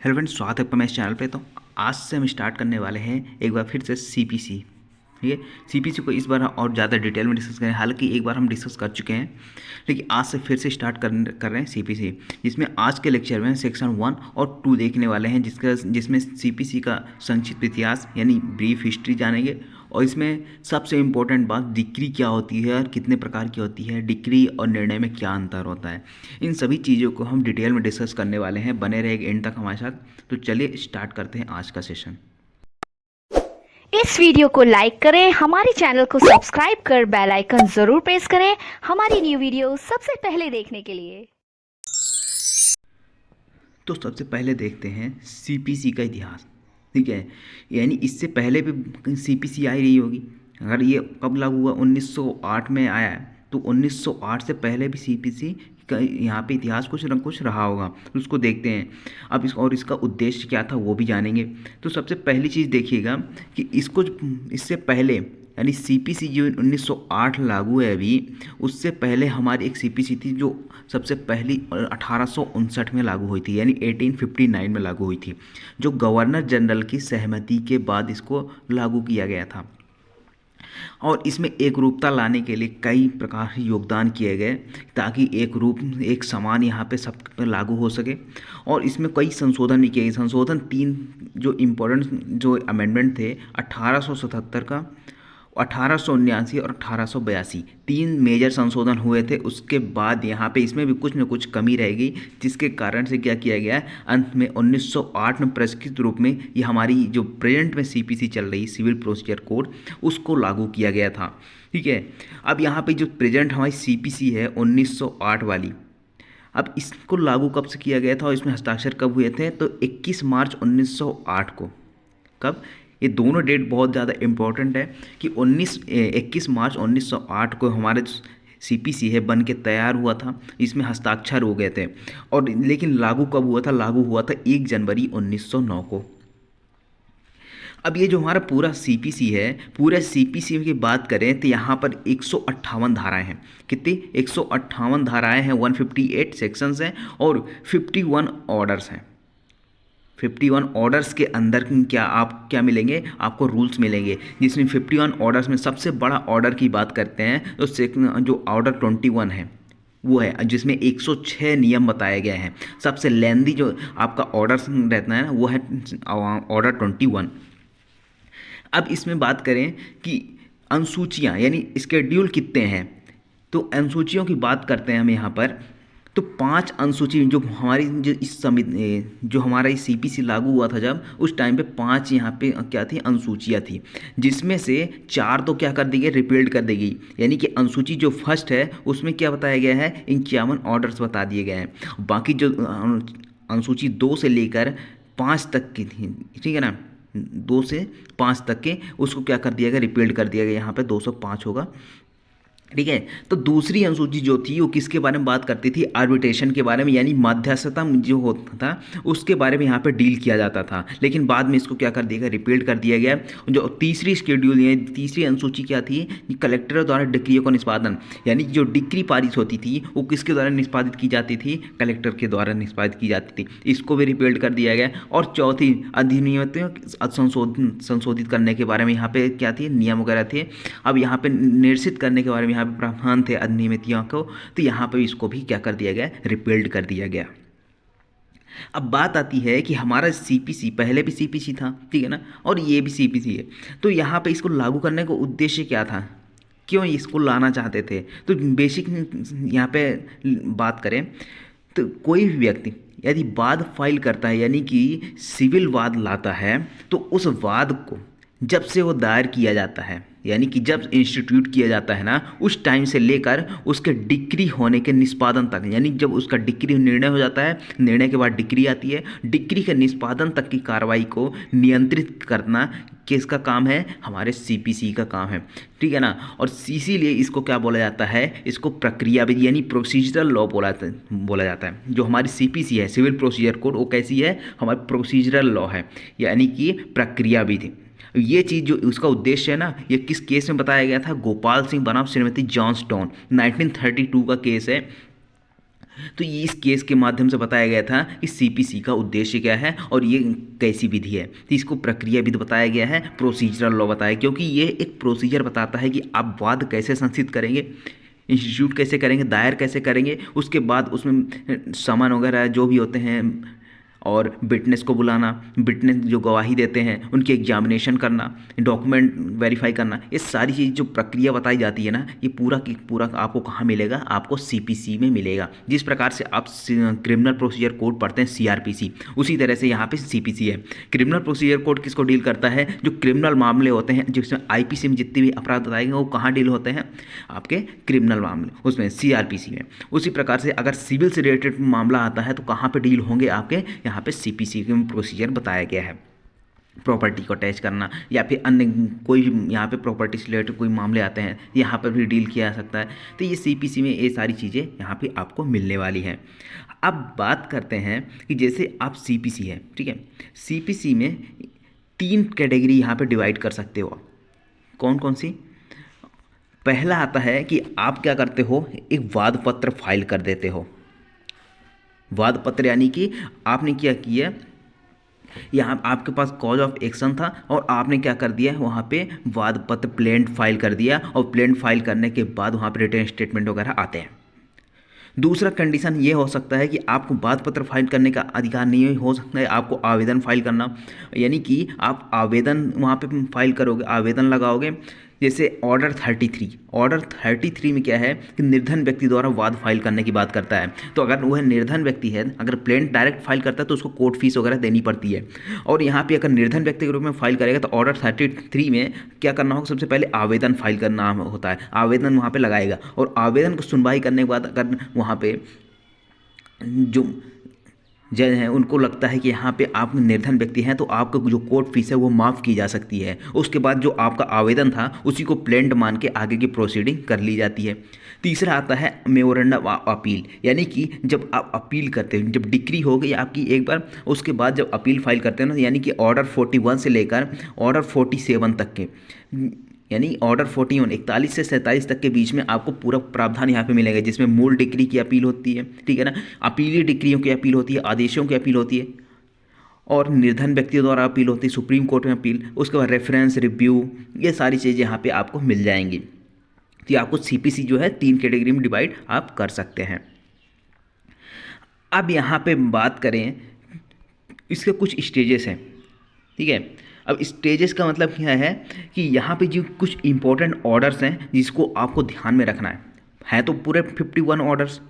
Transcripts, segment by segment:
Hello friends, स्वागत है आपका मेरे चैनल पे। तो आज से हम स्टार्ट करने वाले हैं एक बार फिर से सीपीसी। ठीक है, सीपीसी को इस बार और ज़्यादा डिटेल में डिस्कस करें। हालांकि एक बार हम डिस्कस कर चुके हैं, लेकिन आज से फिर से स्टार्ट कर रहे हैं सीपीसी, जिसमें आज के लेक्चर में सेक्शन 1 और 2 देखने वाले हैं, जिसमें सीपीसी का संक्षिप्त इतिहास यानी ब्रीफ हिस्ट्री जानेंगे। और इसमें सबसे इम्पोर्टेंट बात डिक्री क्या होती है और कितने प्रकार की होती है, डिक्री और निर्णय में क्या अंतर होता है, इन सभी चीज़ों को हम डिटेल में डिस्कस करने वाले हैं। बने रहेगा एंड तक हमारे साथ। तो चलिए स्टार्ट करते हैं आज का सेशन। इस वीडियो को लाइक करें, हमारे चैनल को सब्सक्राइब कर बेल आइकन जरूर प्रेस करें हमारी न्यू वीडियो सबसे पहले देखने के लिए। तो सबसे पहले देखते हैं सीपीसी का इतिहास। ठीक है, यानी इससे पहले भी सीपीसी आई रही होगी। अगर ये कब लागू हुआ, 1908 में आया है, तो 1908 से पहले भी सीपीसी का यहाँ पे इतिहास कुछ न कुछ रहा होगा। तो उसको देखते हैं अब और इसका उद्देश्य क्या था वो भी जानेंगे। तो सबसे पहली चीज़ देखिएगा कि इससे पहले यानी सीपीसी जो 1908 लागू है अभी, उससे पहले हमारी एक सीपीसी थी जो सबसे पहली 1859 में लागू हुई थी, यानी 1859 में लागू हुई थी, जो गवर्नर जनरल की सहमति के बाद इसको लागू किया गया था। और इसमें एक रूपता लाने के लिए कई प्रकार के योगदान किए गए, ताकि एक समान यहाँ पे सब पे लागू हो सके। और इसमें कई संशोधन भी किए गए। संशोधन तीन जो इम्पोर्टेंट जो अमेंडमेंट थे, 1877 का, 1879 और 1882, तीन मेजर संशोधन हुए थे। उसके बाद यहाँ पे इसमें भी कुछ न कुछ कमी रह गई, जिसके कारण से क्या किया गया, अंत में 1908 में परिष्कृत रूप में ये हमारी जो प्रेजेंट में सीपीसी चल रही सिविल प्रोसीजर कोड, उसको लागू किया गया था। ठीक है, अब यहाँ पे जो प्रेजेंट हमारी सीपीसी है 1908 वाली, अब इसको लागू कब से किया गया था और इसमें हस्ताक्षर कब हुए थे, तो 21 मार्च 1908 को। कब? ये दोनों डेट बहुत ज़्यादा इम्पोर्टेंट है कि 21 मार्च 1908 को हमारे सीपीसी है बन के तैयार हुआ था, इसमें हस्ताक्षर हो गए थे। और लेकिन लागू कब हुआ था? लागू हुआ था 1 जनवरी 1909 को। अब ये जो हमारा पूरा सीपीसी है, पूरे सीपीसी की बात करें तो यहाँ पर 158 धाराएं हैं। कितनी? 158 धाराएं हैं, 158 सेक्शंस हैं और 51 ऑर्डर्स हैं। 51 ऑर्डर्स के अंदर क्या मिलेंगे आपको? रूल्स मिलेंगे, जिसमें 51 ऑर्डर्स में सबसे बड़ा ऑर्डर की बात करते हैं तो जो ऑर्डर 21 है वो है, जिसमें 106 नियम बताए गए हैं। सबसे लेंदी जो आपका ऑर्डर रहता है ना, वो है ऑर्डर 21। अब इसमें बात करें कि अनुसूचियाँ यानी स्केड्यूल कितने हैं, तो अनुसूचियों की बात करते हैं हम यहाँ पर। तो 5 अनुसूची जो हमारी जो इस समिति जो हमारा इस सीपीसी लागू हुआ था जब, उस टाइम पे 5 यहाँ पे क्या थी, अनुसूचियाँ थी, जिसमें से 4 तो क्या कर दी गई, रिपील्ड कर दी गई। यानी कि अनुसूची जो फर्स्ट है उसमें क्या बताया गया है, 51 ऑर्डर्स बता दिए गए हैं। बाकी जो अनुसूची 2 से लेकर 5 तक की थी, ठीक है ना, 2 से 5 तक के, उसको क्या कर दिया गया, रिपील्ड कर दिया गया। यहाँ पे 205 होगा। ठीक है, तो दूसरी अनुसूची जो थी वो किसके बारे में बात करती थी? आर्बिट्रेशन के बारे में, यानी मध्यस्थता जो होता था उसके बारे में यहाँ पे डील किया जाता था। लेकिन बाद में इसको क्या कर दिया गया, रिपील्ड कर दिया गया। जो तीसरी शेड्यूल है, तीसरी अनुसूची क्या थी, कलेक्टर द्वारा डिक्रियों का निष्पादन, यानी जो डिक्री पारित होती थी वो किसके द्वारा निष्पादित की जाती थी? कलेक्टर के द्वारा निष्पादित की जाती थी। इसको भी रिपील्ड कर दिया गया। और चौथी अधिनियमों संशोधित करने के बारे में यहाँ पे क्या थी, नियम वगैरह थे। अब यहाँ पे निश्चित करने के बारे में यहाँ पे प्रावधान थे अधिनियमितियों को, तो यहाँ पे इसको भी क्या कर दिया गया, रिपील्ड कर दिया गया। अब बात आती है कि हमारा सीपीसी पहले भी सीपीसी था, ठीक है ना, और ये भी सीपीसी है, तो यहाँ पे इसको लागू करने का उद्देश्य क्या था, क्यों इसको लाना चाहते थे? तो बेसिक यहाँ पे बात करें तो कोई भी व्यक्ति यदि वाद फाइल करता है, यानी कि सिविल वाद लाता है, तो उस वाद को जब से वो दायर किया जाता है, यानी कि जब इंस्टीट्यूट किया जाता है ना, उस टाइम से लेकर उसके डिक्री होने के निष्पादन तक, यानी जब उसका डिक्री निर्णय हो जाता है, निर्णय के बाद डिक्री आती है, डिक्री के निष्पादन तक की कार्रवाई को नियंत्रित करना किसका काम है? हमारे सीपीसी का काम है। ठीक है ना, और इसीलिए इसको क्या बोला जाता है, इसको प्रक्रिया विधि यानी प्रोसीजरल लॉ बोला जाता है। जो हमारी सीपीसी है सिविल प्रोसीजर कोड, वो कैसी है? हमारी प्रोसीजरल लॉ है, यानी कि प्रक्रिया विधि। ये चीज़ जो उसका उद्देश्य है ना, ये किस केस में बताया गया था? गोपाल सिंह बनाम श्रीमती जॉन्सटोन, 1932 का केस है। तो ये इस केस के माध्यम से बताया गया था कि सीपीसी का उद्देश्य क्या है और ये कैसी विधि है। तो इसको प्रक्रिया विधि बताया गया है, प्रोसीजरल लॉ बताया, क्योंकि ये एक प्रोसीजर बताता है कि आप वाद कैसे संचित करेंगे, इंस्टीट्यूट कैसे करेंगे, दायर कैसे करेंगे, उसके बाद उसमें समन वगैरह जो भी होते हैं और विटनेस को बुलाना, विटनेस जो गवाही देते हैं उनकी एग्जामिनेशन करना, डॉक्यूमेंट वेरीफाई करना, ये सारी चीज़ जो प्रक्रिया बताई जाती है ना, ये पूरा की पूरा आपको कहाँ मिलेगा, आपको सीपीसी में मिलेगा। जिस प्रकार से आप क्रिमिनल प्रोसीजर कोड पढ़ते हैं सीआरपीसी, उसी तरह से यहाँ पे सीपीसी है। क्रिमिनल प्रोसीजर कोड किसको डील करता है, जो क्रिमिनल मामले होते हैं, जिसमें आईपीसी में जितने भी अपराध बताएंगे वो कहाँ डील होते हैं, आपके क्रिमिनल मामले, उसमें सीआरपीसी में। उसी प्रकार से अगर सिविल से रिलेटेड मामला आता है तो कहाँ पे डील होंगे, आपके यहाँ पे सीपीसी में प्रोसीजर बताया गया है। प्रॉपर्टी को अटैच करना या फिर अन्य कोई यहाँ पे प्रॉपर्टी से रिलेटेड कोई मामले आते हैं, यहाँ पर भी डील किया जा सकता है। तो ये सीपीसी में ये सारी चीज़ें यहाँ पे आपको मिलने वाली हैं। अब बात करते हैं कि जैसे आप सीपीसी है, ठीक है, सीपीसी में 3 कैटेगरी यहाँ पे डिवाइड कर सकते हो। कौन कौन सी? पहला आता है कि आप क्या करते हो, एक वाद पत्र फाइल कर देते हो। वाद पत्र यानी कि आपने क्या किया, यहाँ आपके पास कॉज ऑफ एक्शन था और आपने क्या कर दिया, वहाँ पे वाद पत्र प्लेंट फाइल कर दिया, और प्लेंट फाइल करने के बाद वहाँ पे रिटर्न स्टेटमेंट वगैरह आते हैं। दूसरा कंडीशन ये हो सकता है कि आपको वाद पत्र फाइल करने का अधिकार नहीं हो सकता है, आपको आवेदन फाइल करना, यानी कि आप आवेदन वहाँ पे फाइल करोगे, आवेदन लगाओगे। जैसे ऑर्डर 33 में क्या है कि निर्धन व्यक्ति द्वारा वाद फाइल करने की बात करता है। तो अगर वह निर्धन व्यक्ति है, अगर प्लेंट डायरेक्ट फाइल करता है तो उसको कोर्ट फीस वगैरह देनी पड़ती है। और यहाँ पे अगर निर्धन व्यक्ति के रूप में फाइल करेगा तो ऑर्डर 33 में क्या करना होगा, सबसे पहले आवेदन फाइल करना होता है, आवेदन वहाँ पर लगाएगा, और आवेदन को सुनवाई करने के बाद अगर वहाँ पर जो जज हैं उनको लगता है कि यहाँ पे आप निर्धन व्यक्ति हैं तो आपका जो कोर्ट फीस है वो माफ़ की जा सकती है। उसके बाद जो आपका आवेदन था उसी को प्लेंट मान के आगे की प्रोसीडिंग कर ली जाती है। तीसरा आता है मेमोरेंडम ऑफ अपील, यानी कि जब आप अपील करते हो, जब डिक्री हो गई आपकी एक बार, उसके बाद जब अपील फाइल करते हैं ना, यानी कि ऑर्डर 41 से लेकर ऑर्डर 47 तक के, यानी ऑर्डर 41 से 47 तक के बीच में आपको पूरा प्रावधान यहाँ पे मिलेगा, जिसमें मूल डिक्री की अपील होती है, ठीक है ना, अपीली डिक्रियों की अपील होती है, आदेशों की अपील होती है, और निर्धन व्यक्तियों द्वारा अपील होती है, सुप्रीम कोर्ट में अपील, उसके बाद रेफरेंस, रिव्यू, ये सारी चीज़ें यहाँ पे आपको मिल जाएंगी। तो आपको सीपीसी जो है 3 कैटेगरी में डिवाइड आप कर सकते हैं। अब यहाँ पे बात करें, इसके कुछ स्टेजेस हैं, ठीक है। अब स्टेजेस का मतलब क्या है कि यहाँ पे जो कुछ इंपॉर्टेंट ऑर्डर्स हैं जिसको आपको ध्यान में रखना है तो पूरे 51 ऑर्डर्स,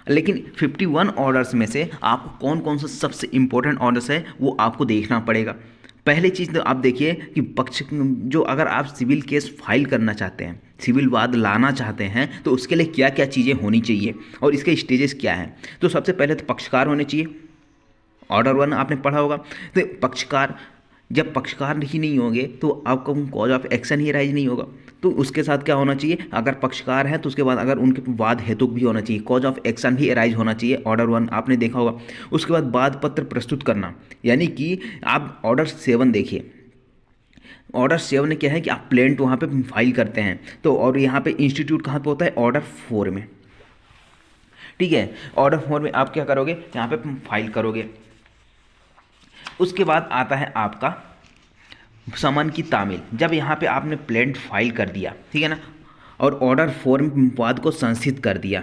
लेकिन 51 ऑर्डर्स में से आपको कौन कौन सा सबसे इम्पोर्टेंट ऑर्डर्स है वो आपको देखना पड़ेगा। पहली चीज़ तो आप देखिए कि पक्ष जो, अगर आप सिविल केस फाइल करना चाहते हैं, सिविल वाद लाना चाहते हैं, तो उसके लिए क्या क्या चीज़ें होनी चाहिए और इसके स्टेजेस क्या हैं। तो सबसे पहले तो पक्षकार होने चाहिए। ऑर्डर 1 आपने पढ़ा होगा। तो पक्षकार, जब पक्षकार ही नहीं होंगे तो आपका cause of action he rise नहीं होगा। तो उसके साथ क्या होना चाहिए, अगर पक्षकार है तो उसके बाद अगर उनके वाद हेतुक भी होना चाहिए, कॉज ऑफ एक्शन भी राइज होना चाहिए। ऑर्डर 1 आपने देखा होगा। उसके बाद वाद पत्र प्रस्तुत करना, यानी कि आप ऑर्डर 7 देखिए। ऑर्डर 7 में क्या है कि आप प्लेंट वहाँ पे फाइल करते हैं, तो और यहाँ पे इंस्टीट्यूट कहाँ पे होता है, ऑर्डर 4 में, ठीक है। ऑर्डर 4 में आप क्या करोगे, यहाँ पे फाइल करोगे। उसके बाद आता है आपका समन की तामील। जब यहाँ पे आपने प्लेंट फाइल कर दिया, ठीक है ना, और ऑर्डर 4 में वाद को संसित कर दिया,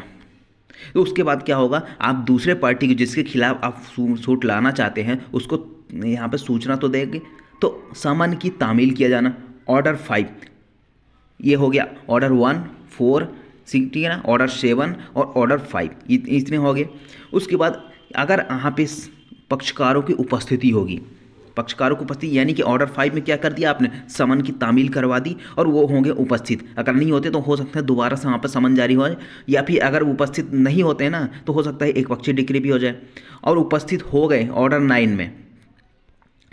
तो उसके बाद क्या होगा, आप दूसरे पार्टी के जिसके खिलाफ आप सूट लाना चाहते हैं उसको यहाँ पे सूचना तो देंगे, तो समन की तामील किया जाना। ऑर्डर 5 ये हो गया, ऑर्डर 1, 4, 6, ठीक है ना, ऑर्डर 7 और ऑर्डर 5 इतने हो गए। उसके बाद अगर यहाँ पे पक्षकारों की उपस्थिति होगी, पक्षकारों की उपस्थिति, यानी कि ऑर्डर 5 में क्या कर दिया आपने, समन की तामील करवा दी और वो होंगे उपस्थित। अगर नहीं होते तो हो सकता है दोबारा से वहाँ पर समन जारी हो जाए, या फिर अगर उपस्थित नहीं होते हैं ना तो हो सकता है एक पक्षीय डिक्री भी हो जाए। और उपस्थित हो गए ऑर्डर 9 में,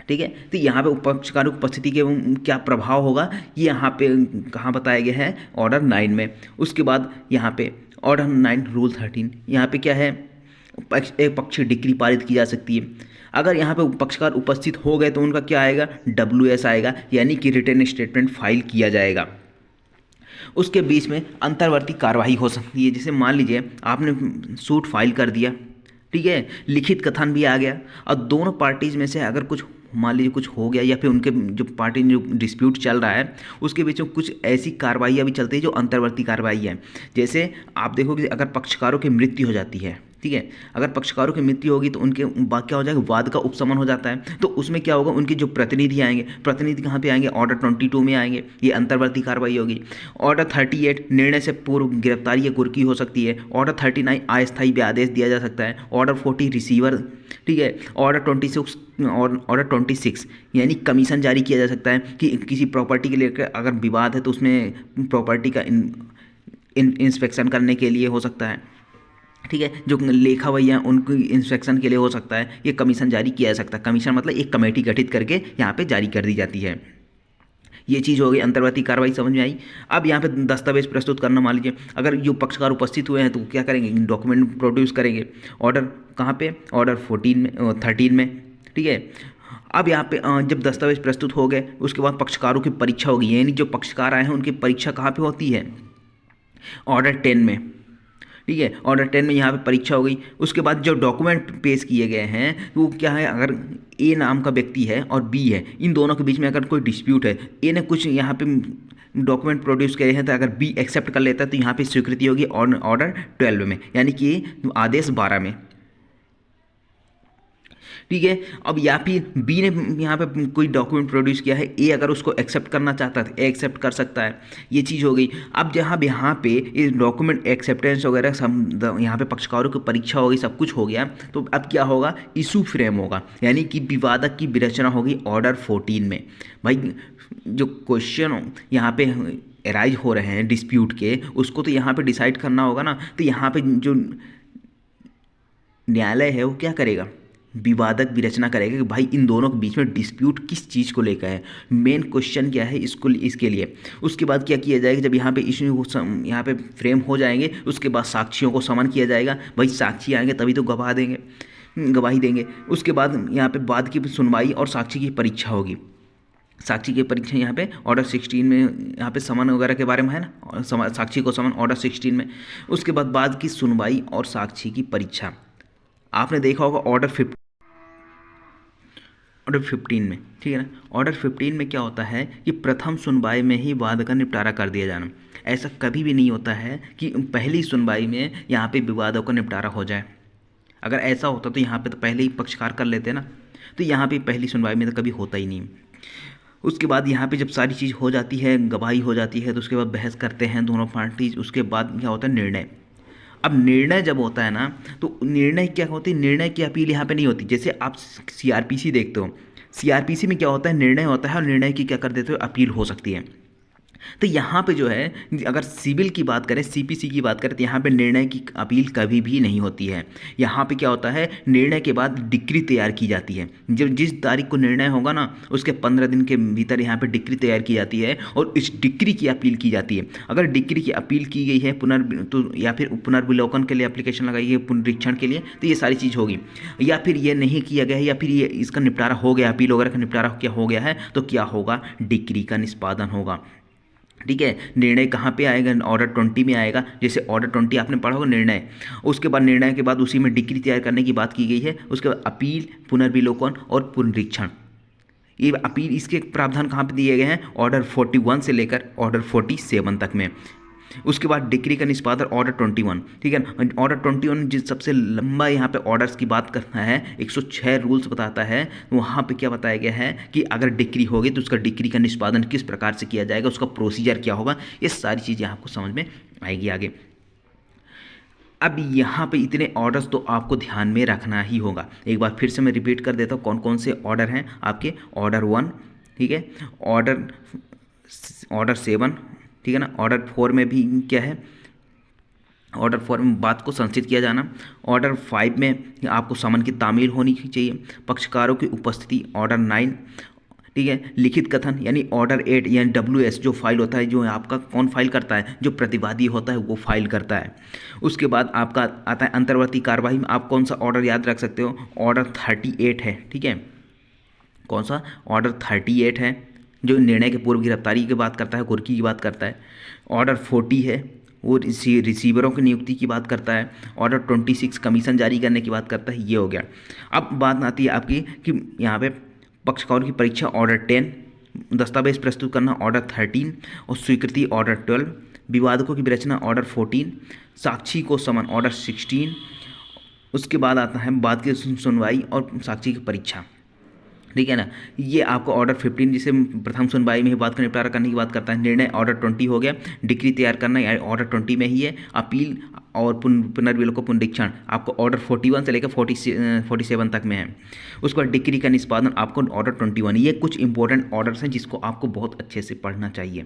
ठीक है। तो यहाँ पे पक्षकारों की उपस्थिति के क्या प्रभाव होगा, ये यहाँ पे कहाँ बताया गया है, ऑर्डर 9 में। उसके बाद यहाँ पे ऑर्डर 9 रूल 13, यहाँ पे क्या है, एक पक्षीय डिक्री पारित की जा सकती है। अगर यहाँ पे पक्षकार उपस्थित हो गए तो उनका क्या आएगा, WS आएगा, यानी कि रिटर्न स्टेटमेंट फाइल किया जाएगा। उसके बीच में अंतर्वर्ती कार्रवाई हो सकती है। जैसे मान लीजिए आपने सूट फाइल कर दिया, ठीक है, लिखित कथन भी आ गया, और दोनों पार्टीज में से अगर कुछ मान लीजिए कुछ हो गया, या फिर उनके जो पार्टी में जो डिस्प्यूट चल रहा है उसके बीच में कुछ ऐसी कार्रवाइयाँ भी चलती है जो अंतर्वर्ती कार्रवाई है। जैसे आप देखोगे अगर पक्षकारों की मृत्यु हो जाती है, ठीक है, अगर पक्षकारों की मृत्यु होगी तो उनके क्या हो जाएगा, वाद का उपशमन हो जाता है। तो उसमें क्या होगा, उनके जो प्रतिनिधि आएंगे, प्रतिनिधि कहाँ पे आएंगे, ऑर्डर 22 में आएंगे, ये अंतर्वर्ती कार्रवाई होगी। ऑर्डर 38 निर्णय से पूर्व गिरफ्तारी या कुर्की हो सकती है। ऑर्डर 39 अस्थायी आदेश दिया जा सकता है। ऑर्डर 40 रिसीवर, ठीक है। ऑर्डर 26 और ऑर्डर 26 यानी कमीशन जारी किया जा सकता है कि किसी प्रॉपर्टी के लेकर अगर विवाद है तो उसमें प्रॉपर्टी का इंस्पेक्शन करने के लिए हो सकता है, ठीक है। जो लेखा भैया उनकी इंस्पेक्शन के लिए हो सकता है, ये कमीशन जारी किया जा सकता है। कमीशन मतलब एक कमेटी गठित करके यहाँ पे जारी कर दी जाती है। ये चीज़ हो गई अंतर्वर्ती कार्रवाई, समझ में आई। अब यहाँ पे दस्तावेज प्रस्तुत करना, मान लीजिए अगर जो पक्षकार उपस्थित हुए हैं तो क्या करेंगे, डॉक्यूमेंट प्रोड्यूस करेंगे। ऑर्डर कहाँ पे, ऑर्डर 13 में, ठीक है। अब यहाँ पे जब दस्तावेज प्रस्तुत हो गए उसके बाद पक्षकारों की परीक्षा होगी, यानी जो पक्षकार आए हैं उनकी परीक्षा कहाँ पे होती है, ऑर्डर 10 में, ठीक है। ऑर्डर 10 में यहाँ पे परीक्षा हो गई। उसके बाद जो डॉक्यूमेंट पेश किए गए हैं वो क्या है, अगर ए नाम का व्यक्ति है और बी है, इन दोनों के बीच में अगर कोई डिस्प्यूट है, ए ने कुछ यहाँ पे डॉक्यूमेंट प्रोड्यूस करे हैं तो अगर बी एक्सेप्ट कर लेता है तो यहाँ पे स्वीकृति होगी ऑर्डर 12 में, यानी कि आदेश 12 में, ठीक है। अब या फिर बी ने यहाँ पे कोई डॉक्यूमेंट प्रोड्यूस किया है, ए अगर उसको एक्सेप्ट करना चाहता है ए एक्सेप्ट कर सकता है, ये चीज़ हो गई। अब जहाँ यहाँ पे इस डॉक्यूमेंट एक्सेप्टेंस वगैरह सब, यहाँ पे पक्षकारों की परीक्षा हो गई, सब कुछ हो गया, तो अब क्या होगा, इशू फ्रेम होगा, यानी कि विवादक की विरचना होगी ऑर्डर 14 में। भाई जो क्वेश्चन यहाँ पे एराइज हो रहे हैं डिस्प्यूट के, उसको तो यहाँ पे डिसाइड करना होगा ना। तो यहाँ पे जो न्यायालय है वो क्या करेगा, विवादक विरचना करेगा कि भाई इन दोनों के बीच में डिस्प्यूट किस चीज़ को लेकर है, मेन क्वेश्चन क्या है इसको, इसके लिए। उसके बाद क्या किया जाएगा, जब यहाँ पे इशू यहाँ पे फ्रेम हो जाएंगे उसके बाद साक्षियों को समन किया जाएगा। भाई साक्षी आएंगे तभी तो गवाही देंगे। उसके बाद यहाँ पे बाद की सुनवाई और साक्षी की परीक्षा होगी। साक्षी की परीक्षा यहाँ पे ऑर्डर 16 में, यहाँ पे समन वगैरह के बारे में है ना, साक्षी को समन ऑर्डर 16 में। उसके बाद की सुनवाई और साक्षी की परीक्षा आपने देखा होगा ऑर्डर 15 में, ठीक है ना। ऑर्डर 15 में क्या होता है कि प्रथम सुनवाई में ही वाद का निपटारा कर दिया जाना। ऐसा कभी भी नहीं होता है कि पहली सुनवाई में यहाँ पे विवादों का निपटारा हो जाए। अगर ऐसा होता तो यहाँ पे तो पहले ही पक्षकार कर लेते ना, तो यहाँ पे पहली सुनवाई में तो कभी होता ही नहीं। उसके बाद यहाँ पे जब सारी चीज़ हो जाती है, गवाही हो जाती है, तो उसके बाद बहस करते हैं दोनों पार्टीज। उसके बाद क्या होता है, निर्णय। अब निर्णय जब होता है ना, तो निर्णय क्या होती है, निर्णय की अपील यहाँ पे नहीं होती। जैसे आप सीआरपीसी देखते हो, सीआरपीसी में क्या होता है, निर्णय होता है और निर्णय की क्या कर देते हो, अपील हो सकती है। तो यहाँ पे जो है, अगर सिविल की बात करें, सीपीसी की बात करें, तो यहाँ पे निर्णय की अपील कभी भी नहीं होती है। यहाँ पे क्या होता है, निर्णय के बाद डिक्री तैयार की जाती है। जब जिस तारीख को निर्णय होगा ना, उसके 15 दिन के भीतर यहाँ पे डिक्री तैयार की जाती है और इस डिक्री की अपील की जाती है। अगर डिक्री की अपील की गई है या फिर पुनर्विलोकन के लिए एप्लीकेशन लगाई है, पुनरीक्षण के लिए, तो ये सारी चीज़ होगी। या फिर ये नहीं किया गया है, या फिर ये इसका निपटारा हो गया, अपील वगैरह का निपटारा क्या हो गया है, तो क्या होगा, डिक्री का निष्पादन होगा, ठीक है। निर्णय कहाँ पे आएगा, ऑर्डर 20 में आएगा। जैसे ऑर्डर 20 आपने पढ़ा होगा, निर्णय। उसके बाद निर्णय के बाद उसी में डिक्री तैयार करने की बात की गई है। उसके बाद अपील, पुनर्विलोकन और पुनरीक्षण, ये अपील, इसके प्रावधान कहाँ पे दिए गए हैं, ऑर्डर 41 से लेकर ऑर्डर 47 तक में। उसके बाद डिक्री का निष्पादन ऑर्डर 21, ठीक है। ऑर्डर 21 जिस सबसे लंबा यहाँ पे ऑर्डर्स की बात करना है, 106 रूल्स बताता है। वहाँ पे क्या बताया गया है कि अगर डिक्री होगी तो उसका डिक्री का निष्पादन किस प्रकार से किया जाएगा, उसका प्रोसीजर क्या होगा, ये सारी चीज़ें आपको समझ में आएगी आगे। अब यहाँ पे इतने ऑर्डर्स तो आपको ध्यान में रखना ही होगा। एक बार फिर से मैं रिपीट कर देता हूँ कौन कौन से ऑर्डर हैं आपके। ऑर्डर 1, ठीक है। ऑर्डर 7, ठीक है ना। ऑर्डर 4 में भी क्या है, ऑर्डर 4 में बात को संचित किया जाना। ऑर्डर 5 में आपको समन की तामील होनी चाहिए, पक्षकारों की उपस्थिति। ऑर्डर 9, ठीक है। लिखित कथन यानी ऑर्डर 8 यानी WS जो फाइल होता है, जो आपका कौन फाइल करता है, जो प्रतिवादी होता है वो फाइल करता है। उसके बाद आपका आता है अंतर्वर्ती कार्रवाई में आप कौन सा ऑर्डर याद रख सकते हो, ऑर्डर 38 है, ठीक है। कौन सा, ऑर्डर 38 है, जो निर्णय के पूर्व गिरफ्तारी की बात करता है, कुर्की की बात करता है। ऑर्डर 40 है, वो रिसीवरों की नियुक्ति की बात करता है। ऑर्डर 26 कमीशन जारी करने की बात करता है। ये हो गया। अब बात आती है आपकी कि यहाँ पे पक्षकारों की परीक्षा ऑर्डर 10, दस्तावेज प्रस्तुत करना ऑर्डर 13 और स्वीकृति ऑर्डर 12, विवादकों की विरचना ऑर्डर 14, साक्षी को समन ऑर्डर 16। उसके बाद आता है बाद की सुनवाई और साक्षी की परीक्षा, ठीक है ना। ये आपको ऑर्डर 15 जिसे प्रथम सुनवाई में ही बात का निपटारा करने की बात करता है। निर्णय ऑर्डर 20 हो गया। डिक्री तैयार करना ऑर्डर 20 में ही है। अपील और पुनर्विलोकन पुनरीक्षण आपको ऑर्डर 41 से लेकर 47 तक में है। उसके बाद डिक्री का निष्पादन आपको ऑर्डर 21। ये कुछ इंपॉर्टेंट ऑर्डर्स हैं जिसको आपको बहुत अच्छे से पढ़ना चाहिए।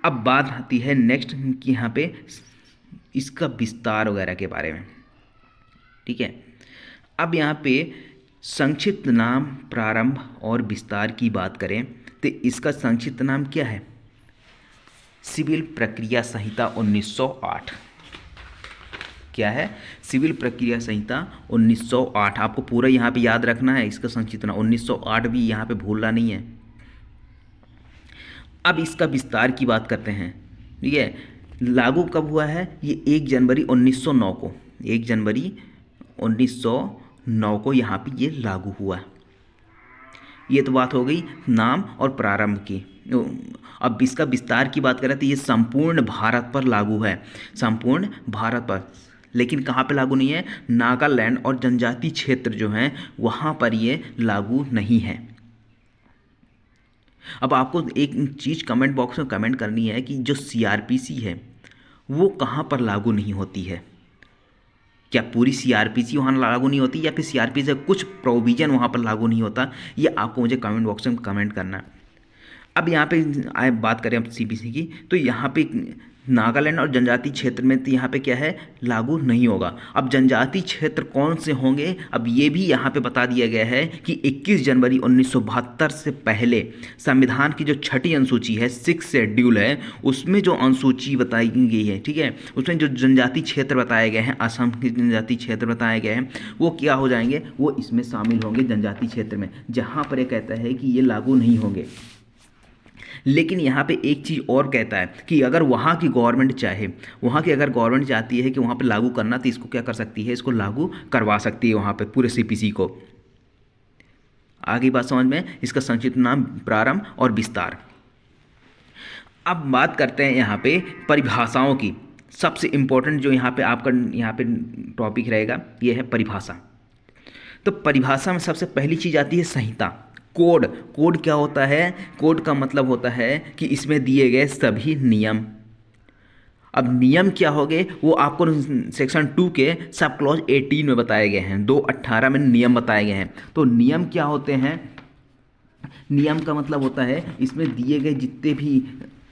अब बात आती है नेक्स्ट कि यहाँ पे इसका विस्तार वगैरह के बारे में, ठीक है। अब यहाँ पे संक्षिप्त नाम, प्रारंभ और विस्तार की बात करें तो इसका संक्षिप्त नाम क्या है? सिविल प्रक्रिया संहिता 1908। क्या है? सिविल प्रक्रिया संहिता 1908। आपको पूरा यहाँ पे याद रखना है। इसका संक्षिप्त नाम 1908 भी यहाँ पे भूलना नहीं है। अब इसका विस्तार की बात करते हैं, ठीक है। लागू कब हुआ है? ये 1 जनवरी 1909 को, 1 जनवरी 1909 को यहाँ पे ये लागू हुआ। ये तो बात हो गई नाम और प्रारंभ की। अब इसका विस्तार की बात करें तो ये संपूर्ण भारत पर लागू है, संपूर्ण भारत पर। लेकिन कहाँ पे लागू नहीं है? नागालैंड और जनजातीय क्षेत्र जो हैं वहाँ पर ये लागू नहीं है। अब आपको एक चीज़ कमेंट बॉक्स में कमेंट करनी है कि जो सीआरपीसी है वो कहाँ पर लागू नहीं होती है। क्या पूरी सीआरपीसी वहाँ लागू नहीं होती या फिर सीआरपीसी से कुछ प्रोविजन वहाँ पर लागू नहीं होता? ये आपको मुझे कमेंट बॉक्स में कमेंट करना है। अब यहाँ पे आए बात करें अब सीपीसी की, तो यहाँ पे नागालैंड और जनजातीय क्षेत्र में तो यहाँ पे क्या है? लागू नहीं होगा। अब जनजातीय क्षेत्र कौन से होंगे? अब ये भी यहाँ पे बता दिया गया है कि 21 जनवरी 1972 से पहले संविधान की जो 6ठी अनुसूची है, 6 शेड्यूल है, उसमें जो अनुसूची बताई गई है, ठीक है, उसमें जो जनजातीय क्षेत्र बताए गए हैं, असम के जनजातीय क्षेत्र बताए गए हैं, वो क्या हो जाएंगे? वो इसमें शामिल होंगे जनजातीय क्षेत्र में, जहाँ पर ये कहता है कि ये लागू नहीं होंगे। लेकिन यहाँ पे एक चीज़ और कहता है कि अगर वहाँ की गवर्नमेंट चाहे, वहाँ की अगर गवर्नमेंट चाहती है कि वहाँ पे लागू करना, तो इसको क्या कर सकती है? इसको लागू करवा सकती है वहाँ पे पूरे सीपीसी को। आगे बात समझ में? इसका संक्षिप्त नाम, प्रारंभ और विस्तार। अब बात करते हैं यहाँ पे परिभाषाओं की। सबसे इम्पोर्टेंट जो यहाँ पे आपका यहाँ पे टॉपिक रहेगा ये है परिभाषा। तो परिभाषा में सबसे पहली चीज़ आती है संहिता। कोड। कोड क्या होता है? कोड का मतलब होता है कि इसमें दिए गए सभी नियम। अब नियम क्या हो गए? वो आपको सेक्शन 2 के सब क्लॉज 18 में बताए गए हैं। 218 में नियम बताए गए हैं। तो नियम क्या होते हैं? नियम का मतलब होता है इसमें दिए गए जितने भी,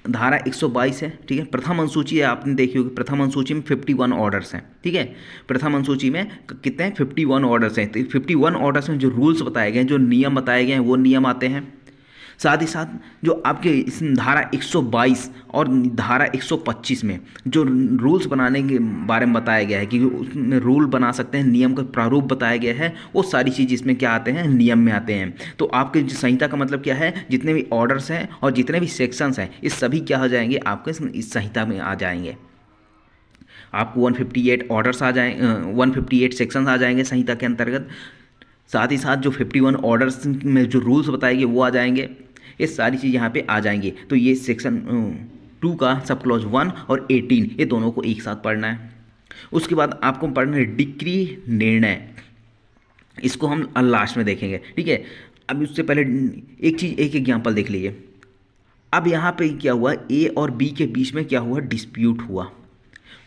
धारा 122 है, ठीक है। प्रथम अनुसूची है, आपने देखी होगी, प्रथम अनुसूची में 51 ऑर्डर्स हैं, ठीक है। प्रथम अनुसूची में कितने हैं? 51 ऑर्डर्स हैं। तो 51 ऑर्डर्स में जो रूल्स बताए गए हैं, जो नियम बताए गए हैं, वो नियम आते हैं। साथ ही साथ जो आपके इस धारा 122 और धारा 125 में जो रूल्स बनाने के बारे में बताया गया है कि उसमें रूल बना सकते हैं, नियम का प्रारूप बताया गया है, वो सारी चीज़ इसमें क्या आते हैं? नियम में आते हैं। तो आपके संहिता का मतलब क्या है? जितने भी ऑर्डर्स हैं और जितने भी सेक्शंस हैं, ये सभी क्या हो जाएंगे? आपके इस संहिता में आ जाएंगे। आपको 158 ऑर्डर्स आ जाएंगे, 158 सेक्शंस आ जाएंगे संहिता के अंतर्गत। साथ ही साथ जो 51 ऑर्डर्स में जो रूल्स बताए गए वो आ जाएंगे। ये सारी चीज़ यहाँ पे आ जाएंगी। तो ये सेक्शन 2 का सब क्लॉज 1 और 18, ये दोनों को एक साथ पढ़ना है। उसके बाद आपको पढ़ना है डिक्री, निर्णय। इसको हम लास्ट में देखेंगे, ठीक है। अब उससे पहले एक चीज़, एक एग्जाम्पल देख लीजिए। अब यहाँ पे क्या हुआ? ए और बी के बीच में क्या हुआ? डिस्प्यूट हुआ।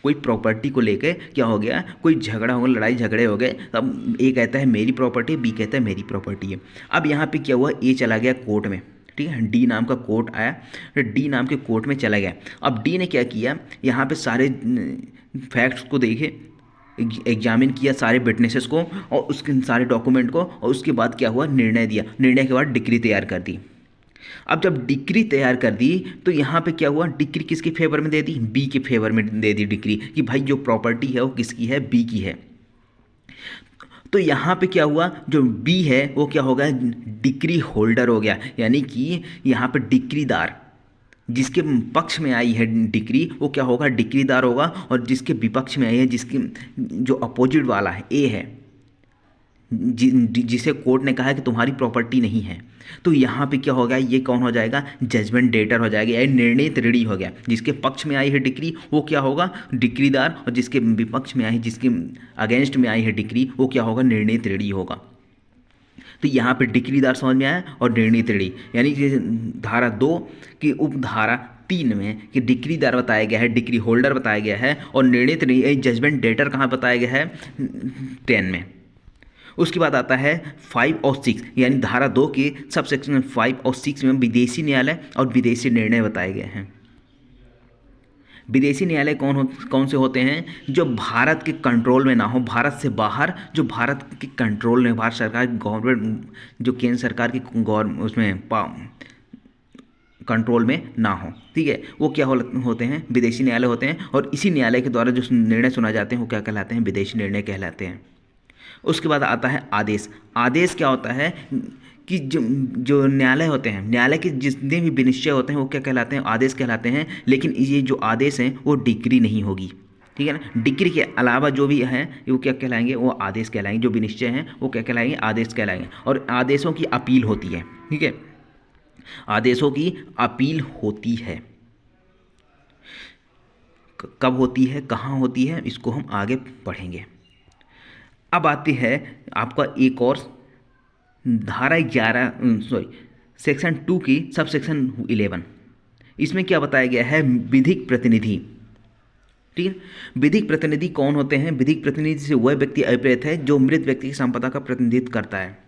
कोई प्रॉपर्टी को लेकर क्या हो गया? कोई झगड़ा हो गया, लड़ाई झगड़े हो गए। अब ए कहता है मेरी प्रॉपर्टी, बी कहता है मेरी प्रॉपर्टी है। अब यहाँ पे क्या हुआ? ए चला गया कोर्ट में, ठीक है। डी नाम का कोर्ट आया, डी नाम के कोर्ट में चला गया। अब डी ने क्या किया? यहाँ पे सारे फैक्ट्स को देखे, एग्जामिन किया सारे विटनेसेस को और उसके सारे डॉक्यूमेंट को, और उसके बाद क्या हुआ? निर्णय दिया। निर्णय के बाद डिक्री तैयार कर दी। अब जब डिक्री तैयार कर दी तो यहाँ पे क्या हुआ? डिक्री किसके फेवर में दे दी? बी के फेवर में दे दी डिक्री, कि भाई जो प्रॉपर्टी है वो किसकी है? बी की है। तो यहाँ पे क्या हुआ, जो बी है वो क्या हो गया, डिक्री होल्डर हो गया, यानी कि यहाँ पे डिक्रीदार, जिसके पक्ष में आई है डिक्री वो क्या होगा, डिक्रीदार होगा, और जिसके विपक्ष में आई है, जिसकी जो अपोजिट वाला है ए है, जिसे कोर्ट ने कहा है कि तुम्हारी प्रॉपर्टी नहीं है, तो यहाँ पे क्या हो गया, ये कौन हो जाएगा, जजमेंट डेटर हो जाएगा, यानी निर्णीत ऋणी हो गया। जिसके पक्ष में आई है डिक्री वो क्या होगा, डिक्रीदार, और जिसके विपक्ष में आई, जिसके अगेंस्ट में आई है डिक्री वो क्या होगा, निर्णीत ऋणी होगा। तो यहाँ पे डिक्रीदार समझ में आया और निर्णीत ऋणी, यानी कि धारा 2 की उपधारा 3 में कि डिक्रीदार बताया गया है, डिक्री होल्डर बताया गया है, और निर्णीत ऋणी जजमेंट डेटर कहाँ बताया गया है, 10 में। उसके बाद आता है 5 और 6, यानी धारा 2 के सब सेक्शन 5 और 6 में विदेशी न्यायालय और विदेशी निर्णय बताए गए हैं। विदेशी न्यायालय कौन से होते हैं, जो भारत के कंट्रोल में ना हो, भारत से बाहर, जो भारत के कंट्रोल में, भारत सरकार गवर्नमेंट, जो केंद्र सरकार की उसमें कंट्रोल में ना हो, ठीक है, वो क्या होते हैं, विदेशी न्यायालय होते हैं। और इसी न्यायालय के द्वारा जो निर्णय सुना जाते हैं वो क्या कहलाते हैं, विदेशी निर्णय कहलाते हैं। उसके बाद आता है आदेश। आदेश क्या होता है कि जो न्यायालय होते हैं, न्यायालय के जितने भी विनिश्चय होते हैं वो क्या कहलाते हैं, आदेश कहलाते हैं। लेकिन ये जो आदेश हैं वो डिक्री नहीं होगी, ठीक है ना। डिक्री के अलावा जो भी हैं वो क्या कहलाएंगे, वो आदेश कहलाएंगे। जो विनिश्चय हैं वो क्या कहलाएंगे, आदेश कहलाएंगे। और आदेशों की अपील होती है, ठीक है, आदेशों की अपील होती है। कब होती है, कहाँ होती है, इसको हम आगे पढ़ेंगे। अब आती है आपका एक और धारा 11 सेक्शन 2 की सब सेक्शन 11। इसमें क्या बताया गया है, विधिक प्रतिनिधि, ठीक है। विधिक प्रतिनिधि कौन होते हैं, विधिक प्रतिनिधि से वह व्यक्ति अभिप्रेत है जो मृत व्यक्ति की संपदा का प्रतिनिधित्व करता है।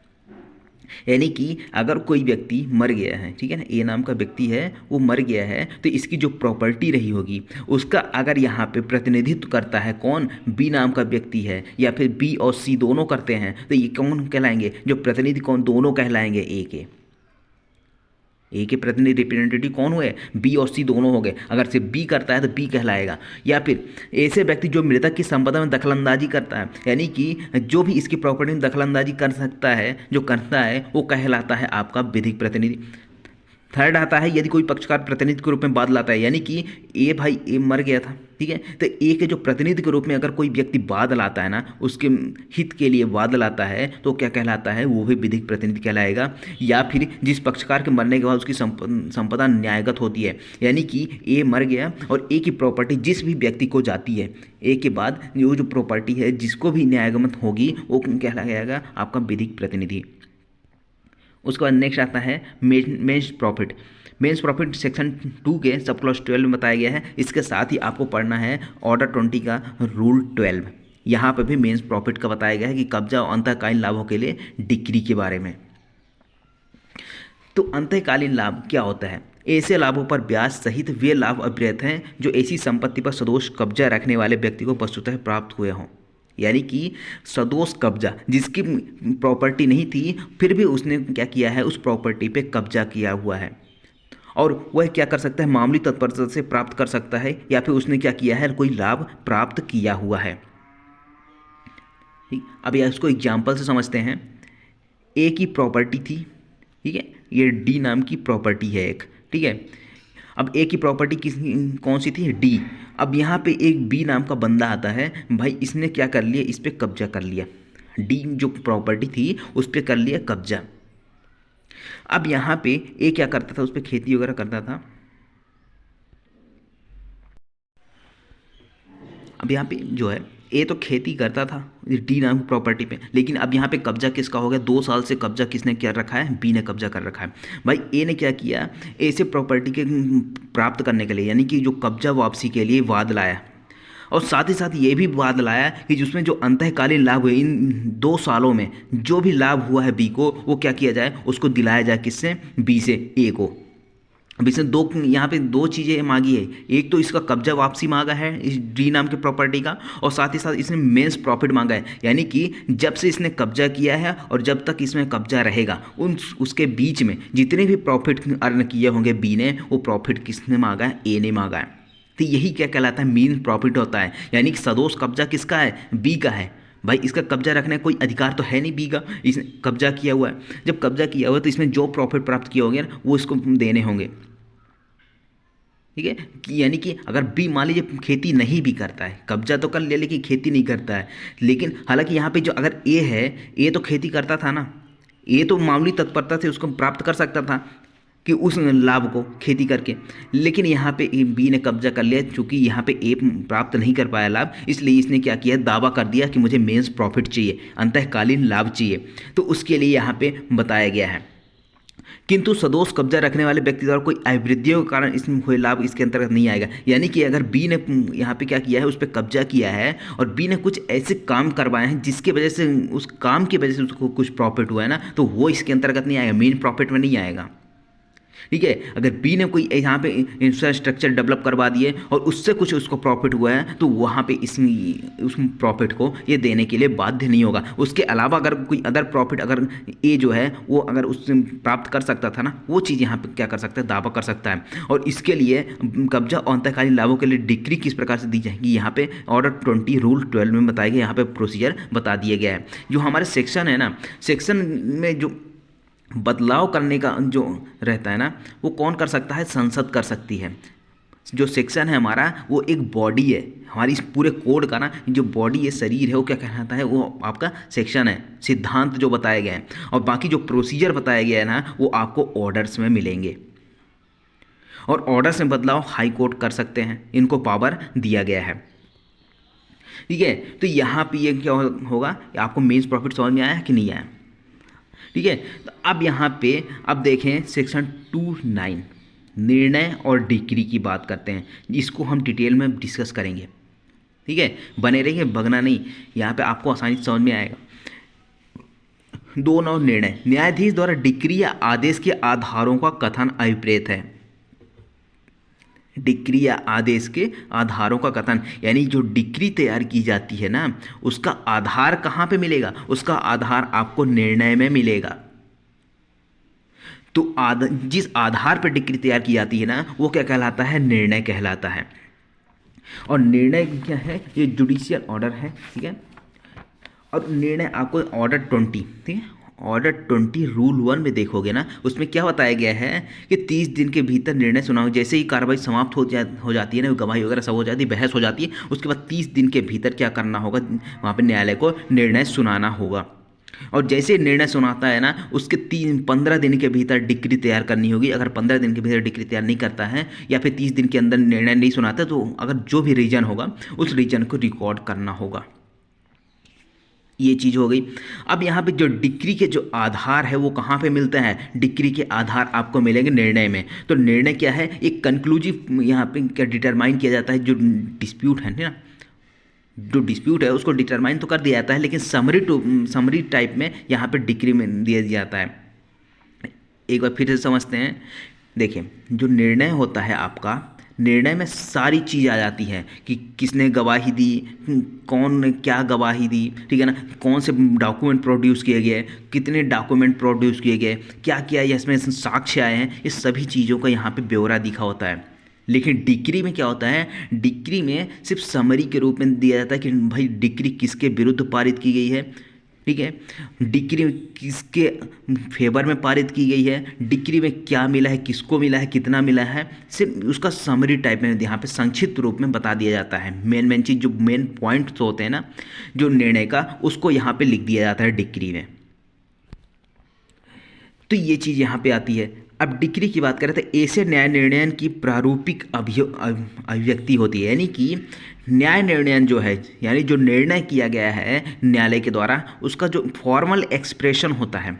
यानी कि अगर कोई व्यक्ति मर गया है, ठीक है ना, ए नाम का व्यक्ति है वो मर गया है, तो इसकी जो प्रॉपर्टी रही होगी उसका अगर यहाँ पे प्रतिनिधित्व करता है कौन, बी नाम का व्यक्ति है, या फिर बी और सी दोनों करते हैं, तो ये कौन कहलाएंगे, जो प्रतिनिधि कौन, दोनों कहलाएंगे। ए के प्रतिनिधि रिप्रेजेंटेटिव कौन हुए, बी और सी दोनों हो गए। अगर से बी करता है तो बी कहलाएगा। या फिर ऐसे व्यक्ति जो मृतक की संपदा में दखलंदाजी करता है, यानी कि जो भी इसकी प्रॉपर्टी में दखलंदाजी कर सकता है, जो करता है वो कहलाता है आपका विधिक प्रतिनिधि। थर्ड आता है यदि कोई पक्षकार प्रतिनिधि के रूप में बाद लाता है, यानी कि ए मर गया था, ठीक है, तो ए के जो प्रतिनिधि के रूप में अगर कोई व्यक्ति बाद लाता है ना, उसके हित के लिए बाद लाता है, तो क्या कहलाता है, वो भी विधिक प्रतिनिधि कहलाएगा। या फिर जिस पक्षकार के मरने के बाद उसकी संपदा न्यायगत होती है, यानी कि ए मर गया और ए की प्रॉपर्टी जिस भी व्यक्ति को जाती है, ए के बाद जो प्रॉपर्टी है जिसको भी न्यायगत होगी वो कहलाएगा आपका विधिक प्रतिनिधि। उसके बाद नेक्स्ट आता है mains profit. Mains profit section 2 के सब क्लॉज 12 में बताया गया है। इसके साथ ही आपको पढ़ना है ऑर्डर 20 का रूल 12। यहाँ पर भी मेंस प्रॉफिट का बताया गया है कि कब्जा और अंतःकालीन लाभों के लिए डिक्री के बारे में। तो अंतःकालीन लाभ क्या होता है, ऐसे लाभों पर ब्याज सहित वे लाभ अभिप्रेत हैं जो ऐसी संपत्ति पर सदोष कब्जा रखने वाले व्यक्ति को वस्तुतः प्राप्त हुए हों। यानी कि सदोष कब्जा, जिसकी प्रॉपर्टी नहीं थी फिर भी उसने क्या किया है, उस प्रॉपर्टी पे कब्जा किया हुआ है, और वह क्या कर सकता है, मामूली तत्परता से प्राप्त कर सकता है, या फिर उसने क्या किया है, कोई लाभ प्राप्त किया हुआ है। ठीक, अब यह इसको एग्जाम्पल से समझते हैं। ए की प्रॉपर्टी थी, ठीक है, ये डी नाम की प्रॉपर्टी है एक, ठीक है। अब ए की प्रॉपर्टी कौन सी थी, डी। अब यहाँ पे एक बी नाम का बंदा आता है, भाई इसने क्या कर लिया, इस पर कब्जा कर लिया। डी जो प्रॉपर्टी थी उस पर कर लिया कब्जा। अब यहाँ पे ए क्या करता था, उस पर खेती वगैरह करता था। अब यहाँ पे जो है ए तो खेती करता था डी नाम की प्रॉपर्टी पे, लेकिन अब यहाँ पे कब्जा किसका हो गया, 2 साल से कब्जा किसने क्या रखा है, बी ने कब्जा कर रखा है। भाई ए ने क्या किया, ए से प्रॉपर्टी के प्राप्त करने के लिए, यानी कि जो कब्जा वापसी के लिए वाद लाया, और साथ ही साथ ये भी वाद लाया कि जिसमें जो अंतःकालीन लाभ हुए इन 2 सालों में जो भी लाभ हुआ है बी को, वो क्या किया जाए, उसको दिलाया जाए, किससे, बी से ए को। अब इसने यहाँ पे 2 चीज़ें मांगी है, एक तो इसका कब्जा वापसी मांगा है इस डी नाम के प्रॉपर्टी का, और साथ ही साथ इसने मेंस प्रॉफिट मांगा है, यानी कि जब से इसने कब्जा किया है और जब तक इसमें कब्जा रहेगा उसके बीच में जितने भी प्रॉफिट अर्न किए होंगे बी ने, वो प्रॉफिट किसने मांगा है, ए ने मांगा है। तो यही क्या कहलाता है, मेन प्रॉफिट होता है, यानी कि सदोष कब्जा किसका है, बी का है। भाई इसका कब्जा रखने का कोई अधिकार तो है नहीं बी का, इसने कब्जा किया हुआ है। जब कब्जा किया हुआ है तो इसमें जो प्रॉफिट प्राप्त किए होंगे ना वो इसको देने होंगे, ठीक है। यानी कि अगर बी मान लीजिए खेती नहीं भी करता है, कब्जा तो कर लिया लेकिन खेती नहीं करता है, लेकिन हालांकि यहाँ पे जो अगर ए है, ए तो खेती करता था ना, ए तो मामूली तत्परता से उसको प्राप्त कर सकता था कि उस लाभ को खेती करके, लेकिन यहाँ पे बी ने कब्जा कर लिया। चूंकि यहाँ पे ए प्राप्त नहीं कर पाया लाभ, इसलिए इसने क्या किया, दावा कर दिया कि मुझे मेंस प्रॉफिट चाहिए, अंतःकालीन लाभ चाहिए। तो उसके लिए यहाँ पे बताया गया है, किंतु सदोष कब्जा रखने वाले व्यक्ति द्वारा कोई अभिवृद्धियों के कारण इसमें कोई लाभ इसके अंतर्गत नहीं आएगा। यानी कि अगर बी ने यहाँ पे क्या किया है, उस पर कब्जा किया है और बी ने कुछ ऐसे काम करवाए हैं जिसके वजह से, उस काम की वजह से उसको कुछ प्रॉफिट हुआ है ना, तो वो इसके अंतर्गत नहीं आएगा, मेन प्रॉफिट में नहीं आएगा, ठीक है। अगर बी ने कोई यहाँ पे इंफ्रास्ट्रक्चर डेवलप करवा दिए और उससे कुछ उसको प्रॉफिट हुआ है तो वहाँ पे उस प्रॉफिट को ये देने के लिए बाध्य नहीं होगा। उसके अलावा अगर कोई अदर प्रॉफिट अगर ए जो है वो अगर उससे प्राप्त कर सकता था ना, वो चीज़ यहाँ पे क्या कर सकता है, दावा कर सकता है। और इसके लिए कब्जा और अंतःकालीन लाभों के लिए डिक्री किस प्रकार से दी जाएगी, यहाँ पे ऑर्डर 20 रूल 12 में बताया गया, यहाँ पे प्रोसीजर बता दिया गया है। जो हमारे सेक्शन है ना, सेक्शन में जो बदलाव करने का जो रहता है ना, वो कौन कर सकता है, संसद कर सकती है। जो सेक्शन है हमारा वो एक बॉडी है, हमारी इस पूरे कोड का ना जो बॉडी है, शरीर है, वो क्या कहलाता है, वो आपका सेक्शन है, सिद्धांत जो बताए गए हैं। और बाकी जो प्रोसीजर बताया गया है ना वो आपको ऑर्डर्स में मिलेंगे, और ऑर्डर्स में बदलाव हाई कोर्ट कर सकते हैं, इनको पावर दिया गया है, ठीक है। तो यहाँ पे ये क्या होगा, आपको मेंस प्रॉफिट समझ में आया कि नहीं आया, ठीक है। तो अब यहाँ पे अब देखें सेक्शन 29 निर्णय और डिक्री की बात करते हैं, इसको हम डिटेल में डिस्कस करेंगे, ठीक है। बने रहिए, भगना नहीं, यहाँ पे आपको आसानी से समझ में आएगा। 2 नौ निर्णय, न्यायाधीश द्वारा डिक्री या आदेश के आधारों का कथन अभिप्रेत है। डिक्री या आदेश के आधारों का कथन, यानी जो डिक्री तैयार की जाती है ना उसका आधार कहाँ पे मिलेगा, उसका आधार आपको निर्णय में मिलेगा। तो जिस आधार पर डिक्री तैयार की जाती है ना वो क्या कहलाता है, निर्णय कहलाता है। और निर्णय क्या है, ये जुडिशियल ऑर्डर है, ठीक है। और निर्णय आपको ऑर्डर 20, ठीक है, ऑर्डर 20 रूल 1 में देखोगे ना, उसमें क्या बताया गया है कि 30 दिन के भीतर निर्णय सुनाओ। जैसे ही कार्रवाई समाप्त हो जाती है ना, गवाही वगैरह सब हो जाती है, बहस हो जाती है, उसके बाद 30 दिन के भीतर क्या करना होगा, वहाँ पे न्यायालय को निर्णय सुनाना होगा। और जैसे निर्णय सुनाता है ना उसके 15 दिन के भीतर डिक्री तैयार करनी होगी। अगर 15 दिन के भीतर डिक्री तैयार नहीं करता है या फिर 30 दिन के अंदर निर्णय नहीं सुनाता, तो अगर जो भी रीजन होगा उस रीजन को रिकॉर्ड करना होगा। ये चीज़ हो गई। अब यहाँ पे जो डिक्री के जो आधार है वो कहाँ पे मिलते हैं, डिक्री के आधार आपको मिलेंगे निर्णय में। तो निर्णय क्या है, एक कंक्लूसिव यहाँ पे क्या डिटरमाइन किया जाता है, जो डिस्प्यूट है ना, जो डिस्प्यूट है उसको डिटरमाइन तो कर दिया जाता है, लेकिन समरी टाइप में यहाँ पे डिक्री में दिया जाता है। एक बार फिर से समझते हैं। देखिए जो निर्णय होता है आपका, निर्णय में सारी चीज़ आ जाती है कि किसने गवाही दी, कौन ने क्या गवाही दी, ठीक है ना, कौन से डॉक्यूमेंट प्रोड्यूस किए गए, कितने डॉक्यूमेंट प्रोड्यूस किए गए, क्या क्या इसमें साक्ष्य आए हैं, ये सभी चीज़ों का यहाँ पे ब्यौरा दिखा होता है। लेकिन डिक्री में क्या होता है, डिक्री में सिर्फ समरी के रूप में दिया जाता है कि भाई डिक्री किसके विरुद्ध पारित की गई है, ठीक है, डिक्री किसके फेवर में पारित की गई है, डिक्री में क्या मिला है, किसको मिला है, कितना मिला है, सिर्फ उसका समरी टाइप में यहाँ पे संक्षिप्त रूप में बता दिया जाता है। मेन चीज़ जो मेन पॉइंट्स होते हैं ना जो निर्णय का, उसको यहाँ पे लिख दिया जाता है डिक्री में। तो ये चीज़ यहाँ पे आती है। अब डिक्री की बात करें तो ऐसे न्याय निर्णयन की प्रारूपिक अभिव्यक्ति होती है, यानी कि न्याय निर्णयन जो है, यानी जो निर्णय किया गया है न्यायालय के द्वारा, उसका जो फॉर्मल एक्सप्रेशन होता है।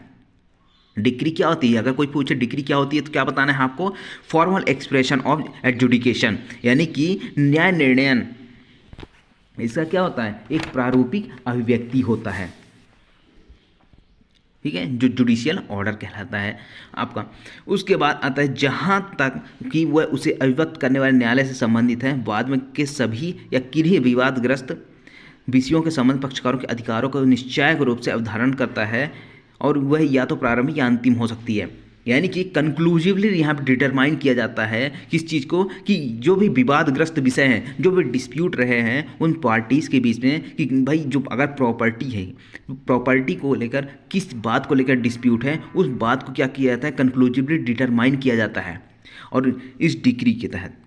डिक्री क्या होती है, अगर कोई पूछे डिक्री क्या होती है तो क्या बताना है आपको, फॉर्मल एक्सप्रेशन ऑफ एडजुडिकेशन, यानी कि न्याय निर्णयन, इसका क्या होता है, एक प्रारूपिक अभिव्यक्ति होता है, ठीक है, जो जुडिशियल ऑर्डर कहलाता है आपका। उसके बाद आता है जहाँ तक कि वह उसे अभिव्यक्त करने वाले न्यायालय से संबंधित है, बाद में के सभी या किन्हीं विवादग्रस्त विषयों के संबंध पक्षकारों के अधिकारों को निश्चय रूप से अवधारण करता है, और वह या तो प्रारंभिक या अंतिम हो सकती है। यानी कि कंक्लूसिवली यहाँ पे डिटरमाइन किया जाता है किस चीज़ को, कि जो भी विवादग्रस्त विषय हैं, जो भी डिस्प्यूट रहे हैं उन पार्टीज़ के बीच में, कि भाई जो अगर प्रॉपर्टी है, प्रॉपर्टी को लेकर किस बात को लेकर डिस्प्यूट है, उस बात को क्या किया जाता है, कंक्लूसिवली डिटरमाइन किया जाता है। और इस डिक्री के तहत,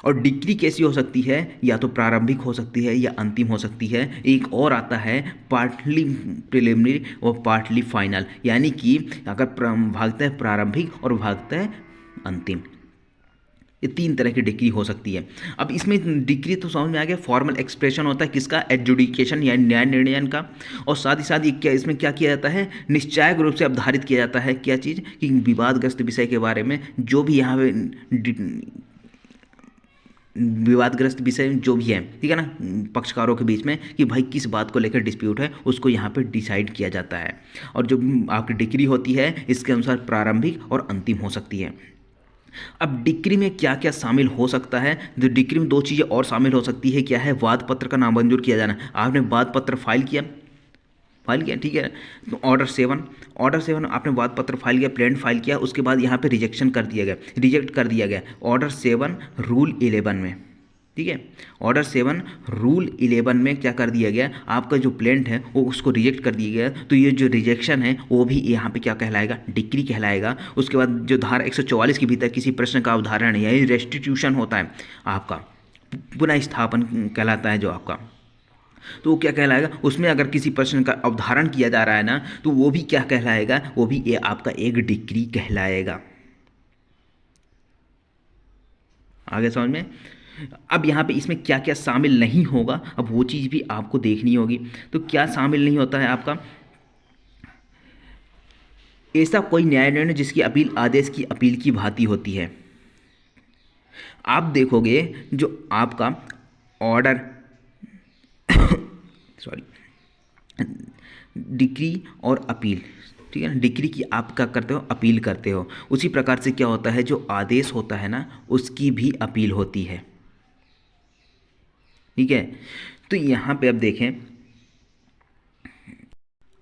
और डिक्री कैसी हो सकती है, या तो प्रारंभिक हो सकती है या अंतिम हो सकती है। एक और आता है पार्टली प्रिलिमिनरी और पार्टली फाइनल, यानी कि अगर भागता है प्रारंभिक और भागता है अंतिम। ये 3 तरह की डिक्री हो सकती है। अब इसमें डिक्री तो समझ में आ गया, फॉर्मल एक्सप्रेशन होता है किसका, एडजुडिकेशन या न्याय निर्णयन का। और साथ ही साथ ये क्या, इसमें क्या किया जाता है, निश्चायक रूप से अवधारित किया जाता है क्या चीज़, कि विवादग्रस्त विषय के बारे में जो भी यहाँ पे विवादग्रस्त विषय जो भी है, ठीक है ना, पक्षकारों के बीच में, कि भाई किस बात को लेकर डिस्प्यूट है, उसको यहाँ पे डिसाइड किया जाता है। और जो आपकी डिक्री होती है इसके अनुसार प्रारंभिक और अंतिम हो सकती है। अब डिक्री में क्या क्या शामिल हो सकता है, तो डिक्री में 2 चीज़ें और शामिल हो सकती है। क्या है, वाद पत्र का नामंजूर किया जाना। आपने वाद पत्र फाइल किया, ठीक है, तो ऑर्डर 7 आपने वाद पत्र फाइल किया, प्लेंट फाइल किया, उसके बाद यहाँ पे रिजेक्ट कर दिया गया ऑर्डर 7 रूल 11 में, ठीक है। ऑर्डर 7 रूल 11 में क्या कर दिया गया, आपका जो प्लेंट है वो उसको रिजेक्ट कर दिया गया, तो ये जो रिजेक्शन है वो भी यहाँ पे क्या कहलाएगा, डिक्री कहलाएगा। उसके बाद जो धारा 144 के भीतर किसी प्रश्न का अवधारण यानी रेस्टिट्यूशन होता है आपका, पुनः स्थापन कहलाता है जो आपका, तो वो क्या कहलाएगा, उसमें अगर किसी प्रश्न का अवधारण किया जा रहा है ना, तो वो भी क्या कहलाएगा, वो भी ये आपका एक डिक्री कहलाएगा। आगे समझ में। अब यहाँ पे इसमें क्या क्या शामिल नहीं होगा, अब वो चीज़ भी आपको देखनी होगी। तो क्या शामिल नहीं होता है आपका, ऐसा कोई न्याय निर्णय जिसकी अपील आदेश की अपील की भांति होती है। आप देखोगे जो आपका ऑर्डर डिक्री और अपील, ठीक है ना, डिक्री की आप क्या करते हो, अपील करते हो। उसी प्रकार से क्या होता है, जो आदेश होता है ना उसकी भी अपील होती है, ठीक है। तो यहाँ पे अब देखें,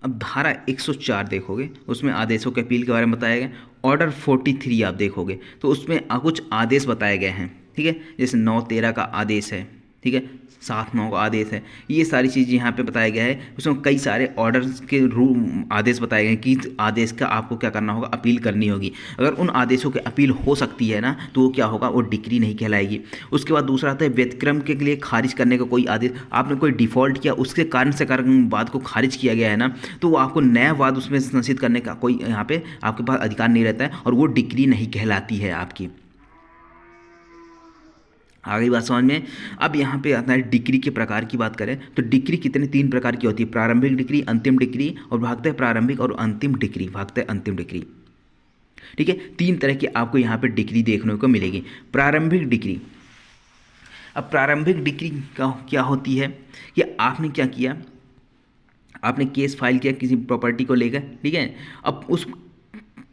अब धारा 104 देखोगे, उसमें आदेशों के अपील के बारे में बताया गया। ऑर्डर 43 आप देखोगे तो उसमें कुछ आदेश बताए गए हैं, ठीक है, जैसे 9/13 का आदेश है, ठीक है, 7/9 का आदेश है, ये सारी चीज़ यहाँ पे बताया गया है। उसमें कई सारे ऑर्डर्स के आदेश बताए गए हैं कि आदेश का आपको क्या करना होगा, अपील करनी होगी। अगर उन आदेशों की अपील हो सकती है ना, तो वो क्या होगा, वो डिक्री नहीं कहलाएगी। उसके बाद दूसरा आता है व्यतिक्रम के लिए खारिज करने का कोई आदेश, आपने कोई डिफ़ॉल्ट किया, उसके कारण वाद को खारिज किया गया है ना, तो वो आपको नया वाद उसमें संचित करने का कोई यहाँ पे आपके पास अधिकार नहीं रहता है, और वो डिक्री नहीं कहलाती है आपकी। आगे बात समझ में। अब यहाँ पे आता है डिक्री के प्रकार की बात करें तो डिक्री कितने 3 प्रकार की होती है, प्रारंभिक डिक्री, अंतिम डिक्री और भागते प्रारंभिक, और अंतिम डिक्री भागते अंतिम डिक्री, ठीक है। 3 तरह की आपको यहाँ पे डिक्री देखने को मिलेगी। प्रारंभिक डिक्री, अब प्रारंभिक डिक्री का क्या होती है कि आपने क्या किया, आपने केस फाइल किया किसी प्रॉपर्टी को लेकर, ठीक है। अब उस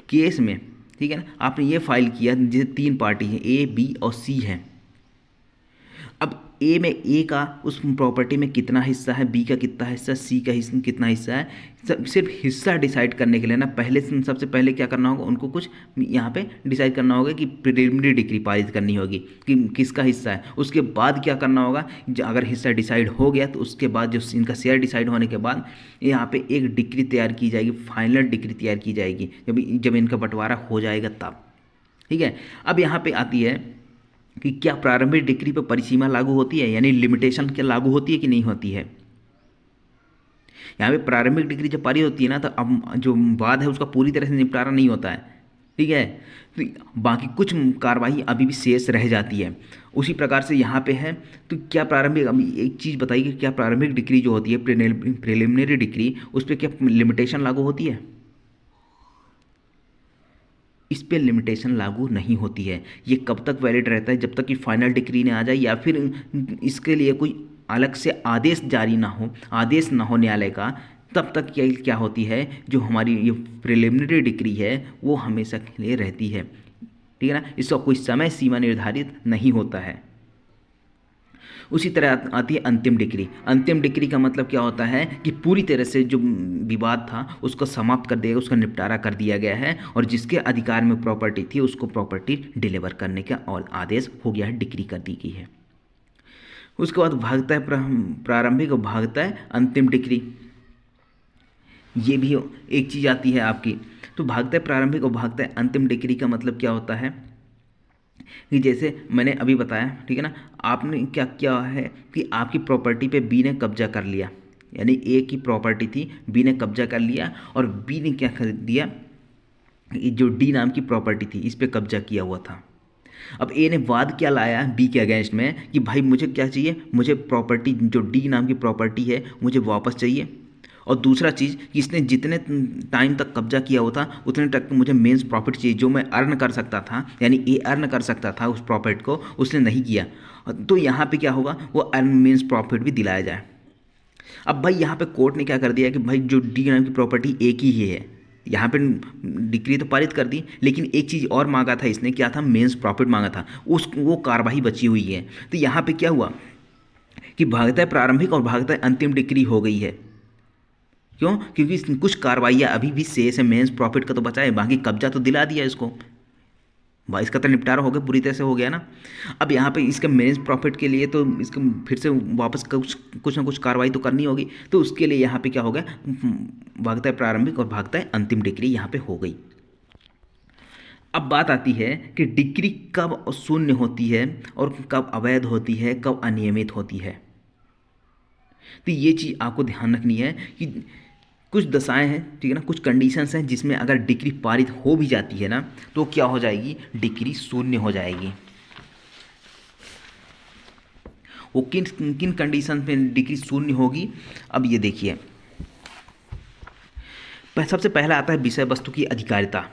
केस में, ठीक है ना, आपने ये फाइल किया जैसे 3 पार्टी हैं, ए बी और सी हैं। अब ए में ए का उस प्रॉपर्टी में कितना हिस्सा है, बी का कितना हिस्सा, सी का कितना हिस्सा है, सिर्फ हिस्सा डिसाइड करने के लिए ना सबसे पहले क्या करना होगा, उनको कुछ यहाँ पे डिसाइड करना होगा कि प्रिलिमिनरी डिक्री पारित करनी होगी कि किसका हिस्सा है। उसके बाद क्या करना होगा, अगर हिस्सा डिसाइड हो गया तो उसके बाद जो इनका शेयर डिसाइड होने के बाद यहाँ पे एक डिक्री तैयार की जाएगी, फाइनल डिक्री तैयार की जाएगी जब इनका बंटवारा हो जाएगा तब, ठीक है। अब यहाँ पे आती है कि क्या प्रारंभिक डिक्री पर परिसीमा लागू होती है, यानी लिमिटेशन क्या लागू होती है कि नहीं होती है। यहाँ पे प्रारंभिक डिक्री जब पारित होती है ना, तो अब जो वाद है उसका पूरी तरह से निपटारा नहीं होता है, ठीक है, तो बाकी कुछ कार्रवाई अभी भी शेष रह जाती है। उसी प्रकार से यहाँ पे है, तो क्या प्रारंभिक, अभी एक चीज़ बताइए कि क्या प्रारंभिक डिक्री जो होती है प्रिलिमिनरी डिक्री, उस पर क्या लिमिटेशन लागू होती है। इस पे लिमिटेशन लागू नहीं होती है। ये कब तक वैलिड रहता है, जब तक कि फाइनल डिक्री ने आ जाए या फिर इसके लिए कोई अलग से आदेश जारी ना हो, आदेश ना हो न्यायालय का, तब तक क्या होती है, जो हमारी ये प्रिलिमिनरी डिक्री है वो हमेशा के लिए रहती है, ठीक है ना। इसका कोई समय सीमा निर्धारित नहीं होता है। उसी तरह आती है अंतिम डिक्री। अंतिम डिक्री का मतलब क्या होता है कि पूरी तरह से जो विवाद था उसको समाप्त कर दिया गया, उसका निपटारा कर दिया गया है और जिसके अधिकार में प्रॉपर्टी थी उसको प्रॉपर्टी डिलीवर करने का और आदेश हो गया है, डिक्री कर दी गई है। उसके बाद भागता है प्रारंभिक और भागता है अंतिम डिक्री। ये भी एक चीज़ आती है आपकी। तो भागता है प्रारंभिक और भागता है अंतिम डिक्री का मतलब क्या होता है कि जैसे मैंने अभी बताया, ठीक है ना, आपने क्या किया है कि आपकी प्रॉपर्टी पे बी ने कब्जा कर लिया, यानी ए की प्रॉपर्टी थी, बी ने कब्जा कर लिया और बी ने क्या कर दिया, जो डी नाम की प्रॉपर्टी थी इस पे कब्जा किया हुआ था। अब ए ने वाद क्या लाया बी के अगेंस्ट में कि भाई मुझे क्या चाहिए, मुझे प्रॉपर्टी जो डी नाम की प्रॉपर्टी है मुझे वापस चाहिए। और दूसरा चीज़ कि इसने जितने टाइम तक कब्जा किया हुआ था उतने तक मुझे मेंस प्रॉफिट चाहिए, जो मैं अर्न कर सकता था, यानी ए अर्न कर सकता था उस प्रॉफिट को, उसने नहीं किया। तो यहाँ पे क्या होगा, वो अर्न मेंस प्रॉफिट भी दिलाया जाए। अब भाई यहाँ पे कोर्ट ने क्या कर दिया कि भाई जो डी नाम की प्रॉपर्टी एक ही है, यहाँ पे डिक्री तो पारित कर दी, लेकिन एक चीज़ और मांगा था इसने, क्या था, मेंस प्रॉफिट मांगा था, वो कार्रवाई बची हुई है। तो यहाँ पे क्या हुआ कि भागता है प्रारंभिक और भागता है अंतिम डिक्री हो गई है। क्यों? क्योंकि कुछ कार्रवाइयाँ अभी भी शेष है, मेंस प्रॉफिट का तो बचा है, बाकी कब्जा तो दिला दिया इसको, भाई इसका तो निपटारा हो गया, पूरी तरह से हो गया ना। अब यहाँ पे इसके मेंस प्रॉफिट के लिए तो इसको फिर से वापस कुछ ना कुछ कार्रवाई तो करनी होगी, तो उसके लिए यहाँ पे क्या हो गया, भागता है प्रारंभिक और भागता है अंतिम डिक्री यहाँ पे हो गई। अब बात आती है कि डिक्री कब शून्य होती है और कब अवैध होती है, कब अनियमित होती है। तो ये चीज़ आपको ध्यान रखनी है कि कुछ दशाएं हैं, ठीक है ना, कुछ कंडीशंस हैं जिसमें अगर डिक्री पारित हो भी जाती है ना तो क्या हो जाएगी, डिक्री शून्य हो जाएगी। वो किन किन कंडीशन में डिक्री शून्य होगी, अब ये देखिए। सबसे पहला आता है विषय वस्तु की अधिकारिता,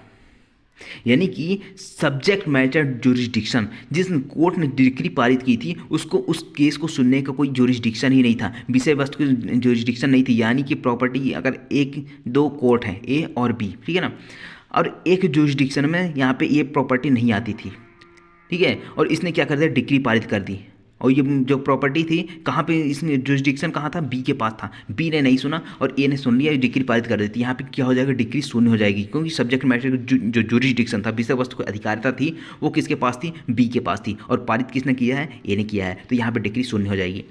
यानी कि सब्जेक्ट मैटर जुरिस्डिक्शन। जिस कोर्ट ने डिक्री पारित की थी उसको उस केस को सुनने का कोई जुरिस्डिक्शन ही नहीं था, विषय वस्तु की जुरिस्डिक्शन नहीं थी। यानी कि प्रॉपर्टी अगर दो कोर्ट हैं ए और बी, ठीक है ना, और एक जुरिस्डिक्शन में यहाँ पे ये प्रॉपर्टी नहीं आती थी, ठीक है, और इसने क्या कर दिया, डिक्री पारित कर दी। और ये जो प्रॉपर्टी थी कहाँ पे, इसमें जुरिस्डिक्शन कहाँ था, बी के पास था, बी ने नहीं सुना और ए ने सुन लिया, डिक्री पारित कर देती। यहाँ पे क्या हो जाएगा, डिक्री शून्य हो जाएगी, क्योंकि सब्जेक्ट मैटर जो जुरिस्डिक्शन था, विषय वस्तु की अधिकारिता थी, वो किसके पास थी, बी के पास थी, और पारित किसने किया है, ए ने किया है, तो यहाँ पर डिक्री शून्य हो जाएगी।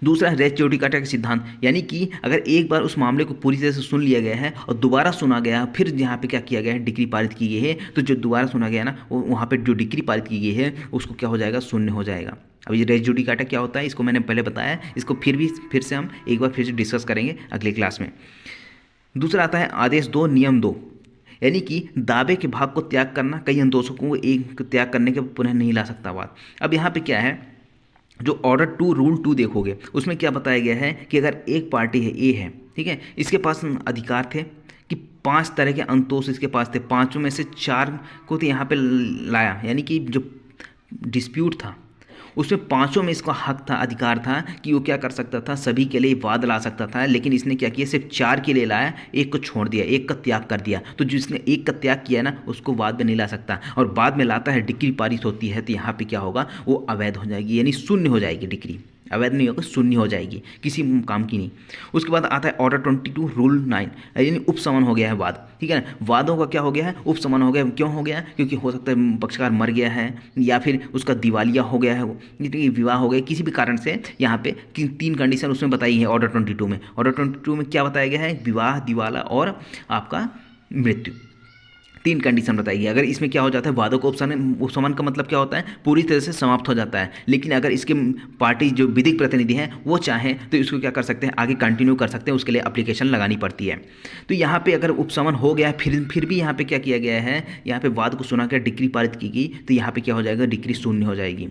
दूसरा रेस जुडिकाटा का सिद्धांत, यानी कि अगर एक बार उस मामले को पूरी तरह से सुन लिया गया है और दोबारा सुना गया, फिर यहाँ पे क्या किया गया है, डिक्री पारित की गई है, तो जो दोबारा सुना गया ना वहाँ पे जो डिक्री पारित की गई है उसको क्या हो जाएगा, शून्य हो जाएगा। अब ये रेस जुडिकाटा क्या होता है, इसको मैंने पहले बताया, इसको फिर से हम एक बार फिर से डिस्कस करेंगे अगले क्लास में। दूसरा आता है आदेश 2 नियम 2, यानी कि दावे के भाग को त्याग करना, कई अंतोषों को एक त्याग करने के पुनः नहीं ला सकता बात। अब यहाँ पे क्या है, जो ऑर्डर 2 रूल 2 देखोगे उसमें क्या बताया गया है कि अगर एक पार्टी है ए है, ठीक है, इसके पास अधिकार थे कि 5 तरह के अंतोष इसके पास थे, 5 में से 4 को तो यहाँ पे लाया, यानी कि जो डिस्प्यूट था उसमें 5 में इसका हक था, अधिकार था कि वो क्या कर सकता था, सभी के लिए वाद ला सकता था, लेकिन इसने क्या किया, सिर्फ 4 के लिए लाया, एक को छोड़ दिया, एक का त्याग कर दिया। तो जिसने एक का त्याग किया ना उसको वाद में नहीं ला सकता, और बाद में लाता है, डिक्री पारित होती है, तो यहाँ पे क्या होगा, वो अवैध हो जाएगी, यानी शून्य हो जाएगी, डिक्री अवैध नहीं होगा, शून्य हो जाएगी, किसी काम की नहीं। उसके बाद आता है ऑर्डर 22 रूल 9, यानी उपशमन हो गया है वाद, ठीक है ना, वादों का क्या हो गया है, उपशमन हो गया। क्यों हो गया, क्योंकि हो सकता है पक्षकार मर गया है या फिर उसका दिवालिया हो गया है, विवाह हो गया, किसी भी कारण से यहाँ पे 3 कंडीशन उसमें बताई है ऑर्डर 22 में। ऑर्डर 22 में क्या बताया गया है, विवाह, दिवाला और आपका मृत्यु, 3 कंडीशन बताइए। अगर इसमें क्या हो जाता है, वादों को उपशमन का मतलब क्या होता है, पूरी तरह से समाप्त हो जाता है। लेकिन अगर इसके पार्टी जो विधिक प्रतिनिधि हैं वो चाहें तो इसको क्या कर सकते हैं, आगे कंटिन्यू कर सकते हैं, उसके लिए एप्लीकेशन लगानी पड़ती है। तो यहाँ पे अगर उपशमन हो गया फिर भी यहाँ पे क्या किया गया है, यहाँ पे वाद को सुना कर डिक्री पारित की गई, तो यहाँ पे क्या हो जाएगा, डिक्री शून्य हो जाएगी।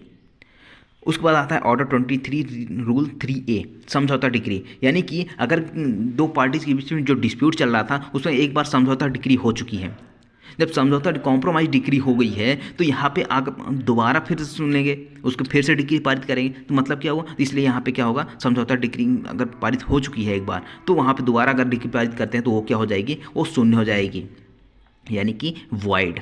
उसके बाद आता है ऑर्डर 23 रूल 3A समझौता डिक्री, यानी कि अगर 2 पार्टीज के बीच में जो डिस्प्यूट चल रहा था उसमें एक बार समझौता डिक्री हो चुकी है, जब समझौता कॉम्प्रोमाइज डिक्री हो गई है तो यहाँ पे दोबारा फिर सुनेंगे, उसको फिर से डिक्री पारित करेंगे, तो मतलब क्या हुआ, तो इसलिए यहाँ पे क्या होगा, समझौता डिक्री अगर पारित हो चुकी है एक बार तो वहाँ पे दोबारा अगर डिक्री पारित करते हैं तो वो क्या हो जाएगी, वो शून्य हो जाएगी, यानी कि वॉइड।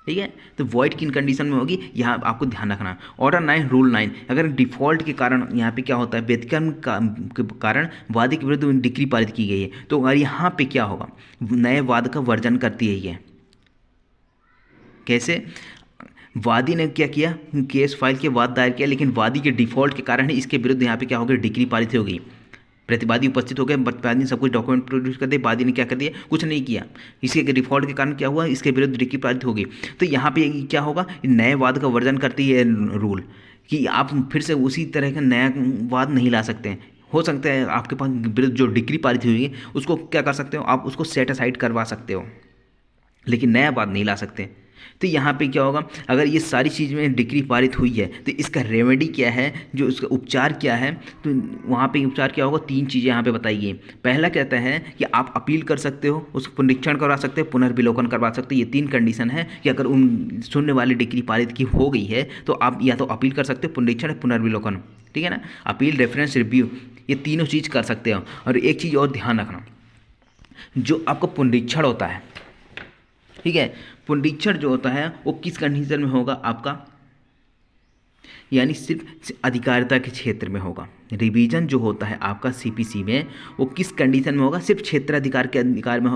ठीक है। तो वॉइड किन कंडीशन में होगी, यहाँ आपको ध्यान रखना। ऑर्डर 9 रूल 9, अगर डिफॉल्ट के कारण यहाँ पे क्या होता है, व्यतिक्रम के कारण वादी के विरुद्ध डिक्री पारित की गई है, तो अगर यहाँ पे क्या होगा, नए वाद का वर्जन करती है ये। कैसे, वादी ने क्या किया, केस फाइल के वाद दायर किया, लेकिन वादी के डिफॉल्ट के कारण ही इसके विरुद्ध यहाँ पे क्या हो गया, डिक्री पारित हो गई। प्रतिवादी उपस्थित हो गए, प्रतिवादी ने सब कुछ डॉक्यूमेंट प्रोड्यूस कर दिए, वादी ने क्या कर दिया, कुछ नहीं किया, इसके डिफॉल्ट के कारण क्या हुआ, इसके विरुद्ध डिक्री पारित होगी। तो यहाँ पे क्या होगा, नए वाद का वर्जन करती है रूल कि आप फिर से उसी तरह का नया वाद नहीं ला सकते हैं। हो सकता है आपके पास विरुद्ध जो डिक्री पारित हुई है उसको क्या कर सकते हो, आप उसको सेट असाइड करवा सकते हो, लेकिन नया वाद नहीं ला सकते। तो यहाँ पे क्या होगा, अगर ये सारी चीज़ में डिक्री पारित हुई है तो इसका रेमेडी क्या है, जो उसका उपचार क्या है, तो वहाँ पे उपचार क्या होगा, 3 चीज़ें यहाँ पे बताई गई। पहला कहता है कि आप अपील कर सकते हो, उसको पुनरीक्षण करवा सकते हो, पुनर्विलोकन करवा सकते हो। ये 3 कंडीशन है कि अगर उन शून्य वाली डिक्री पारित की हो गई है तो आप या तो अपील कर सकते हो, पुनरीक्षण, पुनर्विलोकन, ठीक है ना, अपील, रेफरेंस, रिव्यू, ये तीनों चीज़ कर सकते हो। और एक चीज़ और ध्यान रखना, जो आपका पुनरीक्षण होता है, ठीक है, पुनरीक्षण जो होता है वो किस कंडीशन में होगा आपका, यानी सिर्फ अधिकारिता के क्षेत्र में होगा। रिवीजन जो होता है आपका सीपीसी में, वो किस कंडीशन में होगा, सिर्फ क्षेत्राधिकार के अधिकार में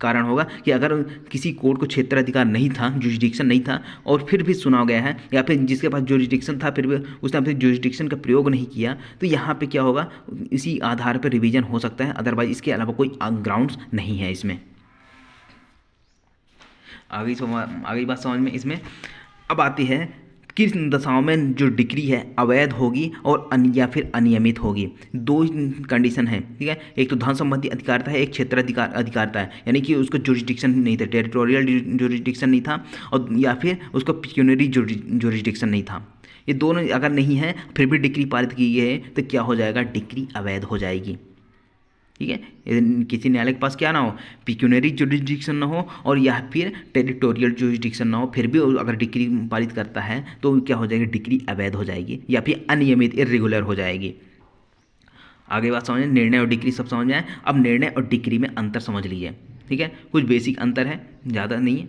कारण होगा कि अगर किसी कोर्ट को क्षेत्राधिकार नहीं था, जुरिडिक्शन नहीं था, और फिर भी सुना गया है, या फिर जिसके पास जुरिडिक्शन था फिर भी उसने अपने जुरिडिक्शन का प्रयोग नहीं किया, तो यहाँ पे क्या होगा, इसी आधार पर रिवीजन हो सकता है, अदरवाइज इसके अलावा कोई ग्राउंड्स नहीं है इसमें। आगे बात समझ में इसमें अब आती है, किस दशाओं में जो डिक्री है अवैध होगी और या फिर अनियमित होगी। 2 कंडीशन है, ठीक है, एक तो धन संबंधी अधिकारता है, एक क्षेत्राधिकार अधिकारता है, यानी कि उसको जुरिडिक्शन नहीं था, टेरिटोरियल जुरिडिक्शन नहीं था, और या फिर उसको पिक्यूनरी जुरिडिक्शन नहीं था। ये दोनों अगर नहीं है फिर भी डिक्री पारित की गई है तो क्या हो जाएगा, डिक्री अवैध हो जाएगी। ठीक है, किसी न्यायालय के पास क्या ना हो, पिक्यूनरी जुरिडिक्शन ना हो और या फिर टेरिटोरियल जुरिडिक्शन ना हो, फिर भी अगर डिक्री पारित करता है तो क्या हो जाएगी, डिक्री अवैध हो जाएगी या फिर अनियमित, इर्रेगुलर हो जाएगी। आगे बात समझें, निर्णय और डिक्री सब समझ आए। अब निर्णय और डिक्री में अंतर समझ लीजिए, ठीक है, कुछ बेसिक अंतर है, ज़्यादा नहीं है।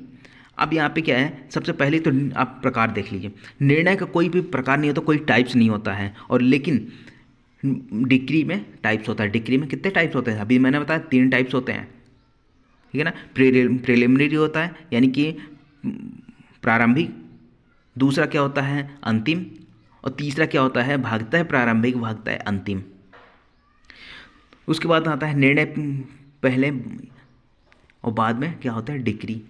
अब यहाँ पे क्या है, सबसे पहले तो आप प्रकार देख लीजिए। निर्णय का कोई भी प्रकार नहीं होता, कोई टाइप्स नहीं होता है, और लेकिन डिक्री में टाइप्स होता है। डिक्री में कितने टाइप्स होते हैं, अभी मैंने बताया 3 टाइप्स होते हैं, ठीक है ना। प्रिलिमिनरी होता है, यानी कि प्रारंभिक, दूसरा क्या होता है, अंतिम, और तीसरा क्या होता है, भागता है प्रारंभिक, भागता है अंतिम। उसके बाद आता है निर्णय पहले और बाद में क्या होता है, डिक्री।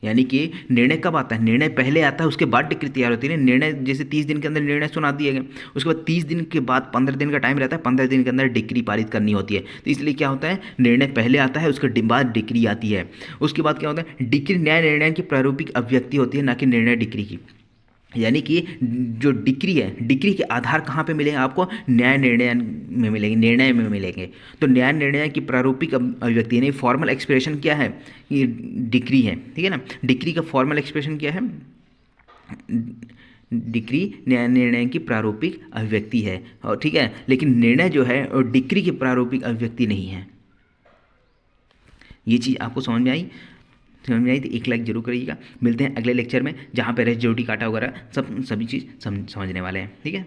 यानी कि निर्णय कब आता है, निर्णय पहले आता है, उसके बाद डिक्री तैयार होती है। निर्णय जैसे 30 दिन के अंदर निर्णय सुना दिए गए, उसके बाद 30 दिन के बाद 15 दिन का टाइम रहता है, 15 दिन के अंदर डिक्री पारित करनी होती है। तो इसलिए क्या होता है, निर्णय पहले आता है, उसके बाद डिक्री आती है। उसके बाद क्या होता है, डिक्री न्याय निर्णय की प्रारूपिक अभिव्यक्ति होती है, ना कि निर्णय डिक्री की। यानी कि जो डिक्री है, डिक्री के आधार कहाँ पे मिलेंगे आपको, न्याय निर्णय में मिलेंगे, निर्णय में मिलेंगे। तो न्याय निर्णय की प्रारूपिक अभिव्यक्ति यानी फॉर्मल एक्सप्रेशन क्या है, ये डिक्री है, ठीक है ना। डिक्री का फॉर्मल एक्सप्रेशन क्या है, डिक्री न्याय निर्णय की प्रारूपिक अभिव्यक्ति है, और ठीक है, लेकिन निर्णय जो है और डिक्री की प्रारूपिक अभिव्यक्ति नहीं है। ये चीज़ आपको समझ में आई तो एक लाइक जरूर करिएगा। मिलते हैं अगले लेक्चर में, जहाँ पे रेस्ट ड्यूटी काटा वगैरह सभी चीज़ समझने वाले हैं, ठीक है।